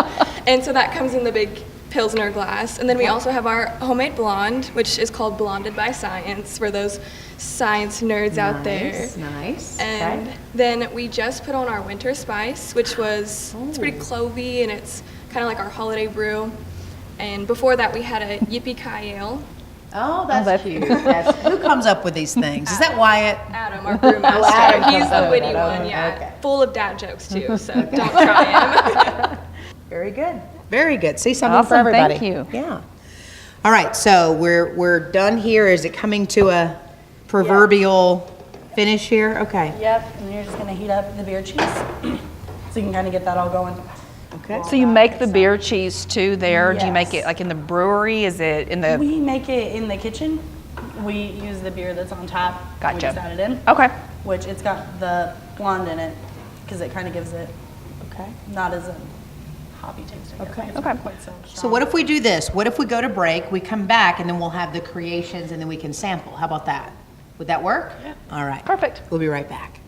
Speaker 1: And so that comes in the big Pilsner glass. And then we also have our homemade blonde, which is called Blonded by Science, for those science nerds out there.
Speaker 2: Nice.
Speaker 1: And then we just put on our winter spice, which was, it's pretty clovey and it's kind of like our holiday brew. And before that we had a Yippee-Ki Ale.
Speaker 2: Oh, that's cute. Who comes up with these things? Is that Wyatt?
Speaker 1: Adam, our brewmaster.
Speaker 2: Adam
Speaker 1: He's
Speaker 2: comes
Speaker 1: the
Speaker 2: up
Speaker 1: witty
Speaker 2: with it.
Speaker 1: one,
Speaker 2: Okay.
Speaker 1: yeah. Full of dad jokes too, so don't try him.
Speaker 2: Very good. Very good. See, something for
Speaker 3: Awesome,
Speaker 2: everybody.
Speaker 3: thank you.
Speaker 2: Yeah. All right, so we're done here. Is it coming to a proverbial finish here? Okay.
Speaker 15: Yep, and you're just gonna heat up the beer cheese. So you can kind of get that all going.
Speaker 2: Okay.
Speaker 3: So you make the beer cheese too there? Do you make
Speaker 15: Yes.
Speaker 3: it like in the brewery? Is it in the?
Speaker 15: We make it in the kitchen. We use the beer that's on tap.
Speaker 3: Gotcha.
Speaker 15: We just add it in.
Speaker 3: Okay.
Speaker 15: Which it's got the blonde in it because it kind of gives it not as a hoppy taste. I guess. Like it's not quite so strong.
Speaker 2: So what if we do this? What if we go to break, we come back, and then we'll have the creations, and then we can sample? How about that? Would that work? Yeah. All right.
Speaker 3: Perfect.
Speaker 2: We'll be right back.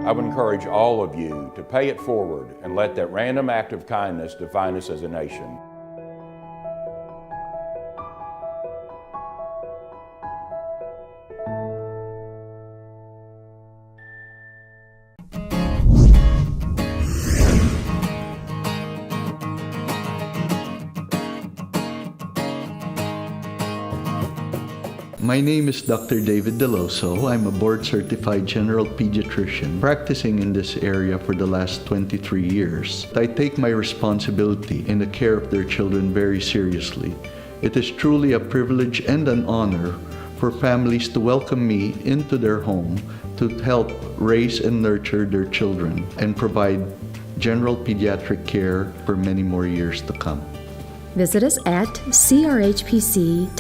Speaker 9: I would encourage all of you to pay it forward and let that random act of kindness define us as a nation.
Speaker 14: My name is Dr. David Deloso. I'm a board-certified general pediatrician practicing in this area for the last 23 years. I take my responsibility in the care of their children very seriously. It is truly a privilege and an honor for families to welcome me into their home to help raise and nurture their children and provide general pediatric care for many more years to come.
Speaker 16: Visit us at crhpc.org.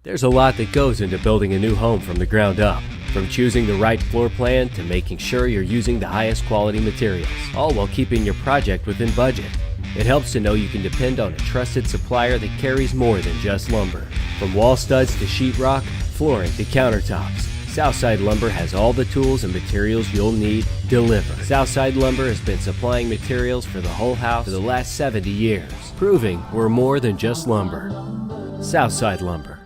Speaker 5: There's a lot that goes into building a new home from the ground up. From choosing the right floor plan to making sure you're using the highest quality materials, all while keeping your project within budget. It helps to know you can depend on a trusted supplier that carries more than just lumber. From wall studs to sheetrock, flooring to countertops, Southside Lumber has all the tools and materials you'll need delivered. Southside Lumber has been supplying materials for the whole house for the last 70 years, proving we're more than just lumber. Southside Lumber.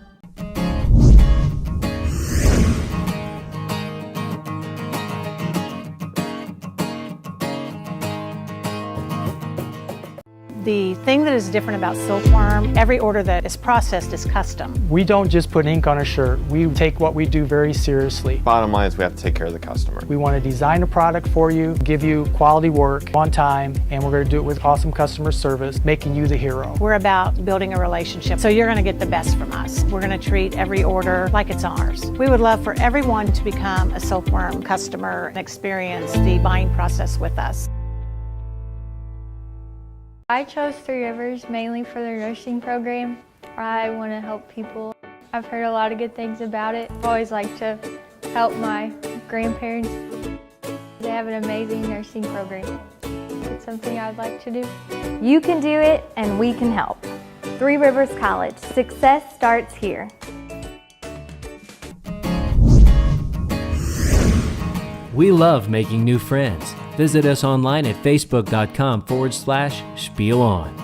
Speaker 17: The thing that is different about Silkworm, every order that is processed is custom.
Speaker 11: We don't just put ink on a shirt. We take what we do very seriously.
Speaker 18: Bottom line is we have to take care of the customer.
Speaker 11: We want to design a product for you, give you quality work on time, and we're going to do it with awesome customer service, making you the hero.
Speaker 17: We're about building a relationship, so you're going to get the best from us. We're going to treat every order like it's ours. We would love for everyone to become a Silkworm customer and experience the buying process with us.
Speaker 19: I chose Three Rivers mainly for their nursing program. I want to help people. I've heard a lot of good things about it. I've always liked to help my grandparents. They have an amazing nursing program. It's something I'd like to do.
Speaker 27: You can do it, and we can help. Three Rivers College. Success starts here.
Speaker 5: We love making new friends. Visit us online at facebook.com/Spiel On.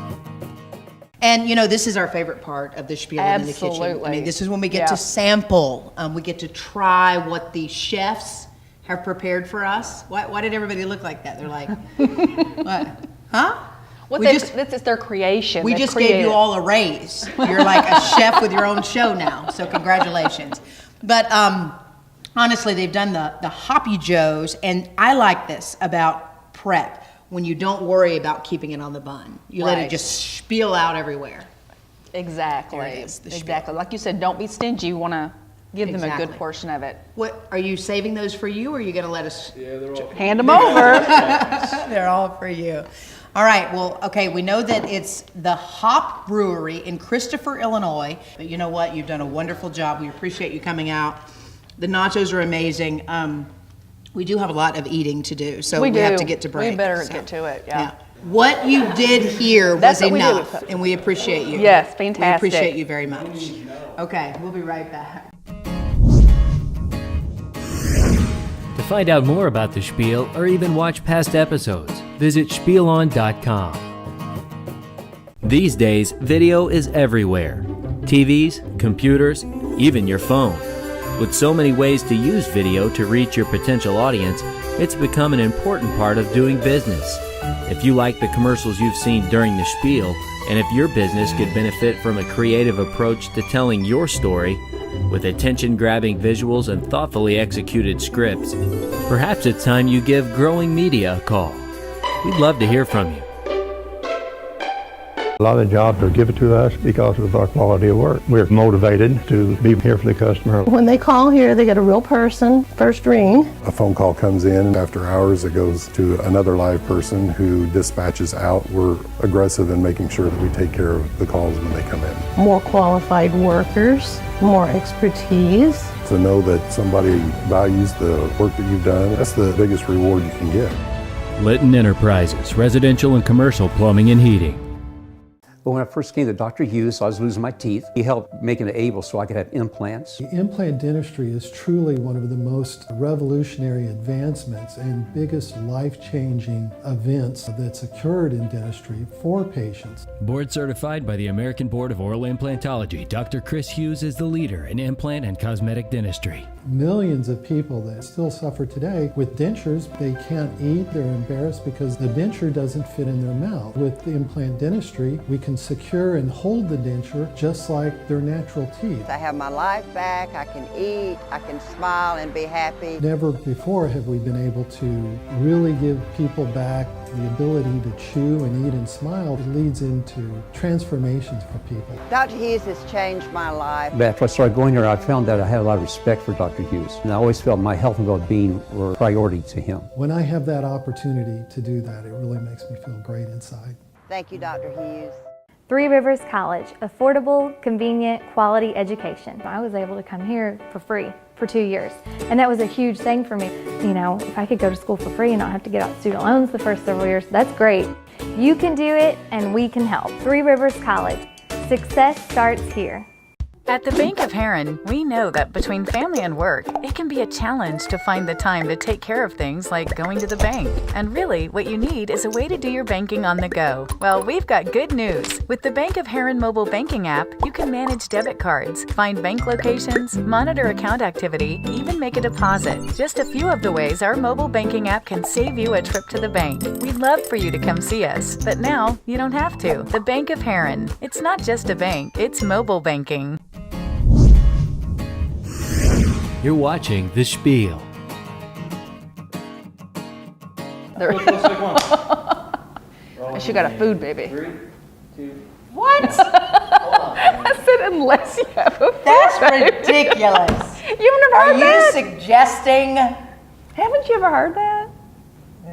Speaker 2: And you know, this is our favorite part of the Spiel in the kitchen. I mean, this is when we get to sample. We get to try what the chefs have prepared for us. Why did everybody look like that? They're like, what? Huh?
Speaker 3: This is their creation.
Speaker 2: We just gave you all a raise. You're like a chef with your own show now, so congratulations. But honestly, they've done the Hoppy Joes, and I like this about prep, when you don't worry about keeping it on the bun. You let it just spill out everywhere.
Speaker 3: Exactly.
Speaker 2: There it is, the Spiel.
Speaker 3: Exactly. Like you said, don't be stingy. You want to give them a
Speaker 2: Exactly.
Speaker 3: good portion of it.
Speaker 2: What, are you saving those for you, or are you going to let us?
Speaker 26: Yeah, they're all.
Speaker 3: Hand them over.
Speaker 2: They're all for you. All right, well, okay, we know that it's the Hop Brewery in Christopher, Illinois. But you know what? You've done a wonderful job. We appreciate you coming out. The nachos are amazing. We do have a lot of eating to do, so we have to get to break.
Speaker 3: We better
Speaker 2: so.
Speaker 3: get to it, yeah.
Speaker 2: What you did here
Speaker 3: That's
Speaker 2: was
Speaker 3: what we did.
Speaker 2: enough, and we appreciate you.
Speaker 3: Yes, fantastic.
Speaker 2: We appreciate you very much. Okay, we'll be right back.
Speaker 5: To find out more about the Spiel or even watch past episodes, visit spielon.com. These days, video is everywhere. TVs, computers, even your phone. With so many ways to use video to reach your potential audience, it's become an important part of doing business. If you like the commercials you've seen during the Spiel, and if your business could benefit from a creative approach to telling your story, with attention-grabbing visuals and thoughtfully executed scripts, perhaps it's time you give Growing Media a call. We'd love to hear from you.
Speaker 13: A lot of the jobs are given to us because of our quality of work. We're motivated to be here for the customer.
Speaker 16: When they call here, they get a real person, first ring.
Speaker 20: A phone call comes in. After hours, it goes to another live person who dispatches out. We're aggressive in making sure that we take care of the calls when they come in.
Speaker 16: More qualified workers, more expertise.
Speaker 20: To know that somebody values the work that you've done, that's the biggest reward you can get.
Speaker 5: Litton Enterprises, residential and commercial plumbing and heating.
Speaker 21: But when I first came to Dr. Hughes, I was losing my teeth. He helped making it able so I could have implants.
Speaker 23: Implant dentistry is truly one of the most revolutionary advancements and biggest life-changing events that's occurred in dentistry for patients.
Speaker 5: Board certified by the American Board of Oral Implantology, Dr. Chris Hughes is the leader in implant and cosmetic dentistry.
Speaker 23: Millions of people that still suffer today with dentures, they can't eat, they're embarrassed because the denture doesn't fit in their mouth. With the implant dentistry, we can secure and hold the denture just like their natural teeth.
Speaker 24: I have my life back, I can eat, I can smile and be happy.
Speaker 23: Never before have we been able to really give people back the ability to chew and eat and smile. It leads into transformations for people.
Speaker 24: Dr. Hughes has changed my life.
Speaker 21: But after I started going there, I found that I had a lot of respect for Dr. Hughes. And I always felt my health and well-being were a priority to him.
Speaker 23: When I have that opportunity to do that, it really makes me feel great inside.
Speaker 24: Thank you, Dr. Hughes.
Speaker 27: Three Rivers College, affordable, convenient, quality education. I was able to come here for free for 2 years, and that was a huge thing for me. You know, if I could go to school for free and not have to get out student loans the first several years, that's great. You can do it, and we can help. Three Rivers College. Success starts here.
Speaker 22: At the Bank of Heron, we know that between family and work, it can be a challenge to find the time to take care of things like going to the bank. And really, what you need is a way to do your banking on the go. Well, we've got good news. With the Bank of Heron mobile banking app, you can manage debit cards, find bank locations, monitor account activity, even make a deposit. Just a few of the ways our mobile banking app can save you a trip to the bank. We'd love for you to come see us, but now you don't have to. The Bank of Heron. It's not just a bank, it's mobile banking.
Speaker 5: You're watching The Spiel.
Speaker 3: She got a food baby.
Speaker 26: 3, 2.
Speaker 3: What? I said unless you have a food
Speaker 2: That's
Speaker 3: baby.
Speaker 2: ridiculous.
Speaker 3: You've never heard that?
Speaker 2: Are you suggesting?
Speaker 3: Haven't you ever heard that?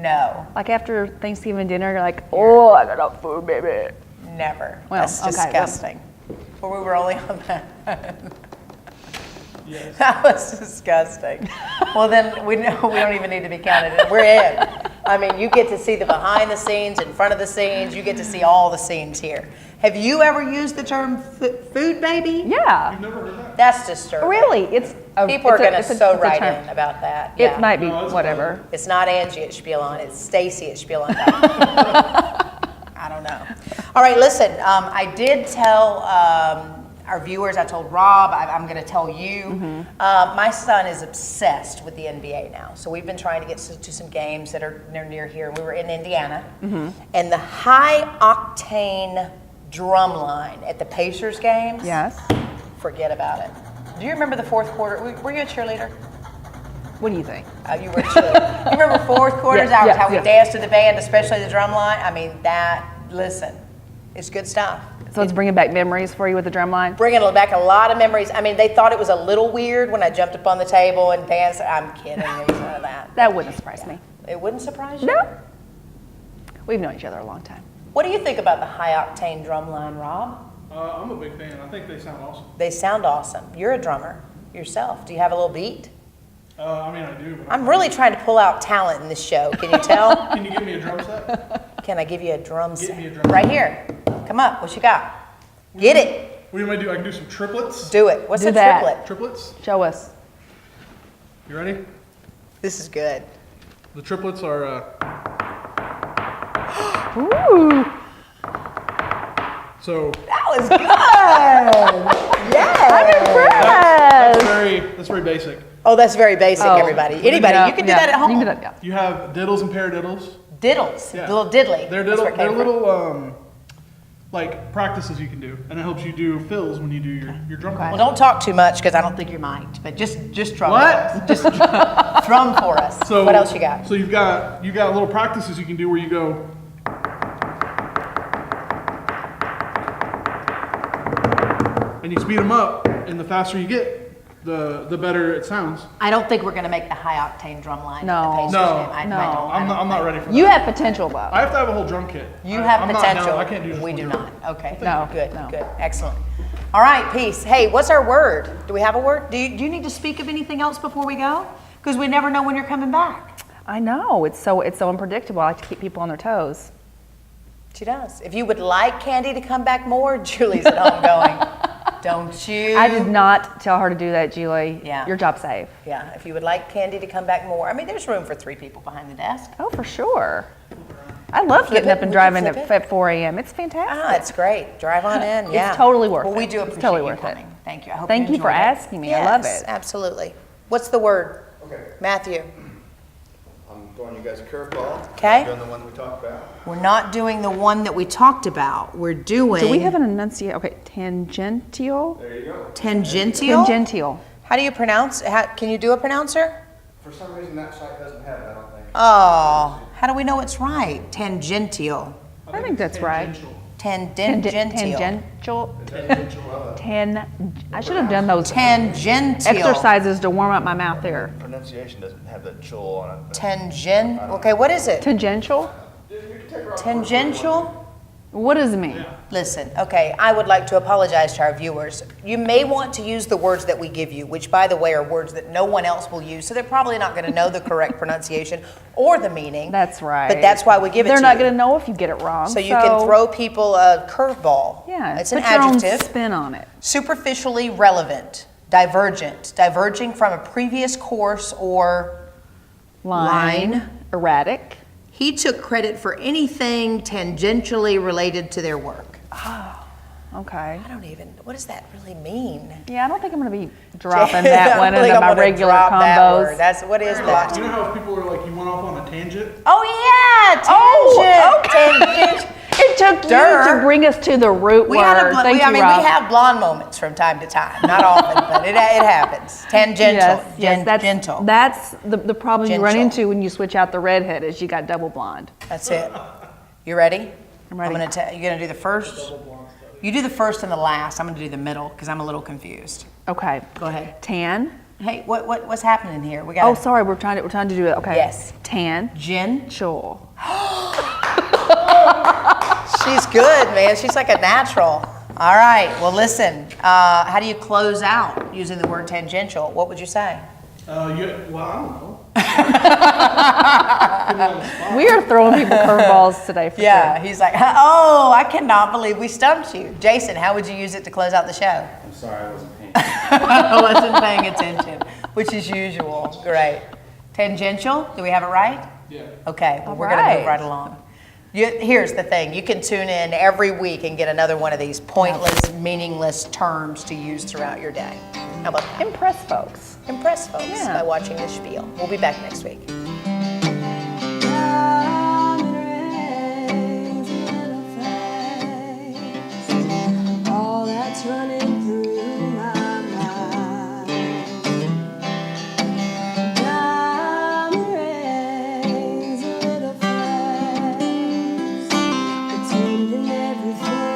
Speaker 2: No.
Speaker 3: Like after Thanksgiving dinner, you're like, oh, I got a food baby.
Speaker 2: Never.
Speaker 3: Well,
Speaker 2: That's
Speaker 3: okay,
Speaker 2: disgusting. Well, we were only on that. Yes. That was disgusting. Well, then we know we don't even need to be counted in. We're in. I mean, you get to see the behind the scenes, in front of the scenes. You get to see all the scenes here. Have you ever used the term food baby?
Speaker 3: Yeah.
Speaker 2: You've never heard that? That's disturbing.
Speaker 3: Really? People
Speaker 2: are going to so write in about that.
Speaker 3: It might be whatever.
Speaker 2: It's not Angie at Spiel On. It's Stacy at Spiel On. I don't know. All right, listen. I did tell our viewers, I told Rob, I'm going to tell you. My son is obsessed with the NBA now. So we've been trying to get to some games that are near here. We were in Indiana. And the high octane drum line at the Pacers games.
Speaker 3: Yes.
Speaker 2: Forget about it. Do you remember the fourth quarter? Were you a cheerleader?
Speaker 3: What do you think?
Speaker 2: You were a cheerleader. You remember fourth quarters? How we danced to the band, especially the drum line? I mean, listen. It's good stuff.
Speaker 3: So it's bringing back memories for you with the drum line?
Speaker 2: Bringing back a lot of memories. I mean, they thought it was a little weird when I jumped up on the table and danced. I'm kidding. It was none of that.
Speaker 3: That wouldn't surprise me.
Speaker 2: It wouldn't surprise you?
Speaker 3: No. We've known each other a long time.
Speaker 2: What do you think about the high-octane drum line, Rob?
Speaker 4: I'm a big fan. I think they sound awesome.
Speaker 2: They sound awesome. You're a drummer yourself. Do you have a little beat?
Speaker 4: I mean, I do. But
Speaker 2: I'm really trying to pull out talent in this show. Can you tell?
Speaker 4: Can you give me a drum set?
Speaker 2: Can I give you a drum set?
Speaker 4: Get me a drum
Speaker 2: Right
Speaker 4: set.
Speaker 2: here. Come up. What you got? Get it.
Speaker 4: What do you want me to do? I can do some triplets.
Speaker 2: Do it. What's
Speaker 3: Do
Speaker 2: a
Speaker 3: that.
Speaker 2: triplet?
Speaker 4: Triplets?
Speaker 3: Show us.
Speaker 4: You ready?
Speaker 2: This is good.
Speaker 4: The triplets are.
Speaker 3: Ooh.
Speaker 4: So.
Speaker 2: That was good. Yes.
Speaker 3: I'm impressed.
Speaker 4: That's very basic.
Speaker 2: Oh, that's very basic, everybody. Anybody,
Speaker 3: Yeah,
Speaker 2: you can do
Speaker 3: yeah.
Speaker 2: that at home.
Speaker 3: You can do that, yeah.
Speaker 4: You have diddles and paradiddles.
Speaker 2: Diddles.
Speaker 4: Yeah.
Speaker 2: The little diddly.
Speaker 4: They're
Speaker 2: That's where it
Speaker 4: they're
Speaker 2: came from.
Speaker 4: little like practices you can do, and it helps you do fills when you do your drum.
Speaker 2: Well, don't talk too much because I don't think you might. But just drum.
Speaker 4: What?
Speaker 2: For us. Just drum for us.
Speaker 4: So
Speaker 2: what else you got?
Speaker 4: So you've got little practices you can do where you go. And you speed them up, and the faster you get, the better it sounds.
Speaker 2: I don't think we're going to make the high octane drum line.
Speaker 3: No.
Speaker 2: At the Pacers
Speaker 4: No.
Speaker 2: game.
Speaker 3: No.
Speaker 4: I'm not ready for that.
Speaker 3: You have potential, though.
Speaker 4: I have to have a whole drum kit.
Speaker 2: You have
Speaker 4: I'm not
Speaker 2: potential.
Speaker 4: down. I can't do just
Speaker 2: We
Speaker 4: one
Speaker 2: do
Speaker 4: drum.
Speaker 2: not. Okay.
Speaker 3: No.
Speaker 2: Good.
Speaker 3: No.
Speaker 2: Good. Excellent. All right. Peace. Hey, what's our word? Do we have a word? Do you need to speak of anything else before we go? Because we never know when you're coming back.
Speaker 3: I know. It's so unpredictable. I like to keep people on their toes.
Speaker 2: She does. If you would like Kandi to come back more, Julie's at home going, don't you?
Speaker 3: I did not tell her to do that, Julie.
Speaker 2: Yeah.
Speaker 3: Your job's safe.
Speaker 2: Yeah. If you would like Kandi to come back more. I mean, there's room for 3 people behind the desk.
Speaker 3: Oh, for sure. I love
Speaker 2: Flip
Speaker 3: getting
Speaker 2: it.
Speaker 3: up and
Speaker 2: We can
Speaker 3: driving
Speaker 2: flip
Speaker 3: at,
Speaker 2: it.
Speaker 3: at 4 a.m. It's fantastic.
Speaker 2: Ah, it's great. Drive on in. Yeah.
Speaker 3: It's totally worth it.
Speaker 2: Well, we do
Speaker 3: It's
Speaker 2: appreciate
Speaker 3: totally
Speaker 2: you
Speaker 3: worth it.
Speaker 2: coming. Thank you. I hope
Speaker 3: Thank you for
Speaker 2: enjoyed it.
Speaker 3: asking me. I love
Speaker 2: Yes,
Speaker 3: it.
Speaker 2: absolutely. What's the word?
Speaker 6: Okay.
Speaker 2: Matthew.
Speaker 6: I'm throwing you guys a curveball.
Speaker 2: Okay.
Speaker 6: Doing the one that we talked about.
Speaker 2: We're not doing the one that we talked about. We're doing.
Speaker 3: Do we have an enunciation? Okay, tangential.
Speaker 6: There you go.
Speaker 2: Tangential?
Speaker 3: Tangential.
Speaker 2: How do you pronounce? Can you do a pronouncer?
Speaker 6: For some reason, that site doesn't have it, I don't think.
Speaker 2: Oh, how do we know it's right? Tangential.
Speaker 3: I think that's right.
Speaker 2: Tangential.
Speaker 3: Tangential. I should have done those
Speaker 2: Tangential.
Speaker 3: exercises to warm up my mouth there.
Speaker 6: Pronunciation doesn't have that chul on it.
Speaker 2: Okay, what is it?
Speaker 3: Tangential?
Speaker 2: Tangential?
Speaker 3: What does it mean?
Speaker 2: Listen, okay, I would like to apologize to our viewers. You may want to use the words that we give you, which, by the way, are words that no one else will use, so they're probably not going to know the correct pronunciation or the meaning.
Speaker 3: That's right.
Speaker 2: But that's why we give it to you.
Speaker 3: They're not going to know if you get it wrong.
Speaker 2: So you can throw people a curveball.
Speaker 3: Yeah,
Speaker 2: It's an
Speaker 3: put your own
Speaker 2: adjective.
Speaker 3: spin on it.
Speaker 2: Superficially relevant, divergent, diverging from a previous course or
Speaker 3: Line. Erratic.
Speaker 2: He took credit for anything tangentially related to their work.
Speaker 3: Oh, okay.
Speaker 2: What does that really mean?
Speaker 3: Yeah, I don't think I'm going to be dropping that one
Speaker 2: I don't think
Speaker 3: into
Speaker 2: I'm
Speaker 3: my
Speaker 2: gonna
Speaker 3: regular
Speaker 2: drop that word.
Speaker 3: combos.
Speaker 2: What is that?
Speaker 4: You know how people are like, you went off on a tangent?
Speaker 2: Oh yeah, tangent. Tangent.
Speaker 3: It took you to bring us to the root
Speaker 2: We
Speaker 3: word.
Speaker 2: had
Speaker 3: Thank you,
Speaker 2: we
Speaker 3: Rob.
Speaker 2: have blonde moments from time to time. Not often, but it happens. Tangential.
Speaker 3: Yes,
Speaker 2: gentle.
Speaker 3: that's the problem you run
Speaker 2: Gentle.
Speaker 3: into when you switch out the redhead is you got double blonde.
Speaker 2: That's it. You ready?
Speaker 3: I'm ready.
Speaker 2: You're gonna do the first. You do the first and the last. I'm gonna do the middle because I'm a little confused.
Speaker 3: Okay.
Speaker 2: Go ahead.
Speaker 3: Tan.
Speaker 2: Hey, what's happening here? We got.
Speaker 3: Oh, sorry. We're trying to do it. Okay.
Speaker 2: Yes.
Speaker 3: Tan.
Speaker 2: Gentle. She's good, man. She's like a natural. All right. Well, listen. How do you close out using the word tangential? What would you say?
Speaker 4: I don't know.
Speaker 3: We are throwing people curveballs today for
Speaker 2: Yeah,
Speaker 3: sure.
Speaker 2: he's like, oh, I cannot believe we stumped you. Jason, how would you use it to close out the show?
Speaker 6: I'm sorry, I wasn't paying
Speaker 2: I wasn't paying attention, which is usual. Great. Tangential, do we have it right?
Speaker 4: Yeah.
Speaker 2: Okay, well,
Speaker 3: All
Speaker 2: we're going to move
Speaker 3: right.
Speaker 2: right along. Here's the thing. You can tune in every week and get another one of these pointless, meaningless terms to use throughout your day. How about that?
Speaker 3: Impress folks.
Speaker 2: Impress folks
Speaker 3: Yeah.
Speaker 2: by watching this spiel. We'll be back next week.
Speaker 7: All that's running through my mind. Diamond rings, a little flames, pretending everything.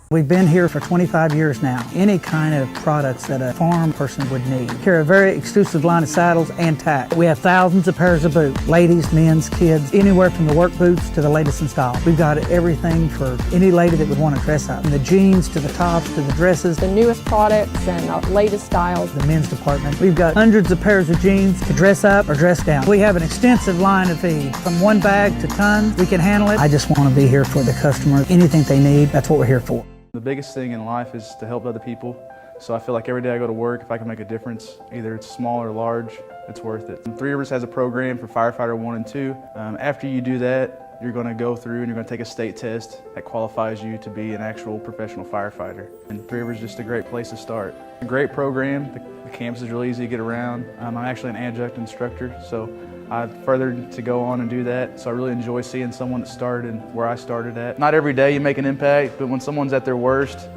Speaker 1: We've been here for 25 years now. Any kind of products that a farm person would need. Carry a very exclusive line of saddles and tack. We have thousands of pairs of boots, ladies, men's, kids, anywhere from the work boots to the latest in style. We've got everything for any lady that would want to dress up. From the jeans to the tops to the dresses.
Speaker 8: The newest products and latest styles.
Speaker 1: The men's department. We've got hundreds of pairs of jeans to dress up or dress down. We have an extensive line of feed. From one bag to tons, we can handle it. I just want to be here for the customer. Anything they need, that's what we're here for.
Speaker 4: The biggest thing in life is to help other people. So I feel like every day I go to work, if I can make a difference, either it's small or large, it's worth it. Three Rivers has a program for firefighter 1 and 2. After you do that, you're going to go through and you're going to take a state test that qualifies you to be an actual professional firefighter. And Three Rivers is just a great place to start. A great program. The campus is really easy to get around. I'm actually an adjunct instructor, so I've furthered to go on and do that, so I really enjoy seeing someone that started and where I started at. Not every day you make an impact, but when someone's at their worst,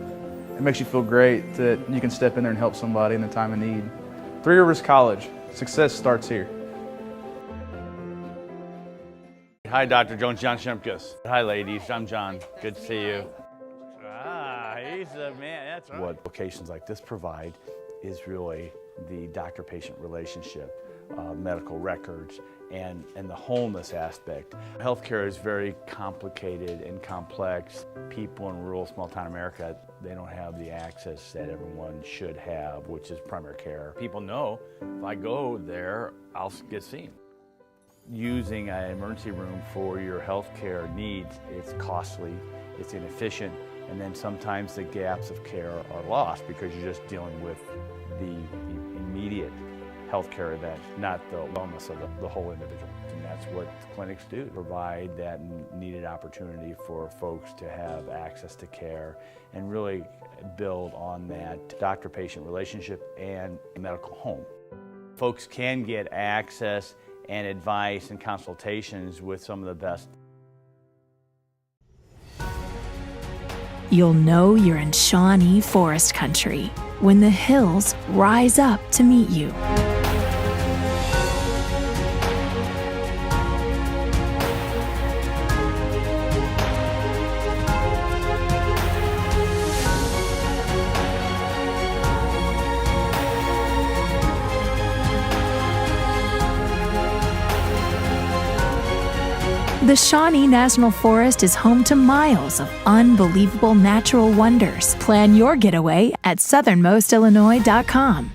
Speaker 4: it makes you feel great that you can step in there and help somebody in the time of need. Three Rivers College, success starts here.
Speaker 9: Hi, Dr. Jones, John Shimkus. Hi, ladies, I'm John. Good to see you. He's the man, that's right. What locations like this provide is really the doctor-patient relationship. Medical records and the wholeness aspect. Healthcare is very complicated and complex. People in rural small town America, they don't have the access that everyone should have, which is primary care. People know if I go there, I'll get seen. Using an emergency room for your healthcare needs, it's costly, it's inefficient, and then sometimes the gaps of care are lost because you're just dealing with the immediate healthcare event, not the wellness of the whole individual. And that's what clinics do, provide that needed opportunity for folks to have access to care and really build on that doctor-patient relationship and medical home. Folks can get access and advice and consultations with some of the best.
Speaker 10: You'll know you're in Shawnee Forest Country when the hills rise up to meet you. The Shawnee National Forest is home to miles of unbelievable natural wonders. Plan your getaway at southernmostillinois.com.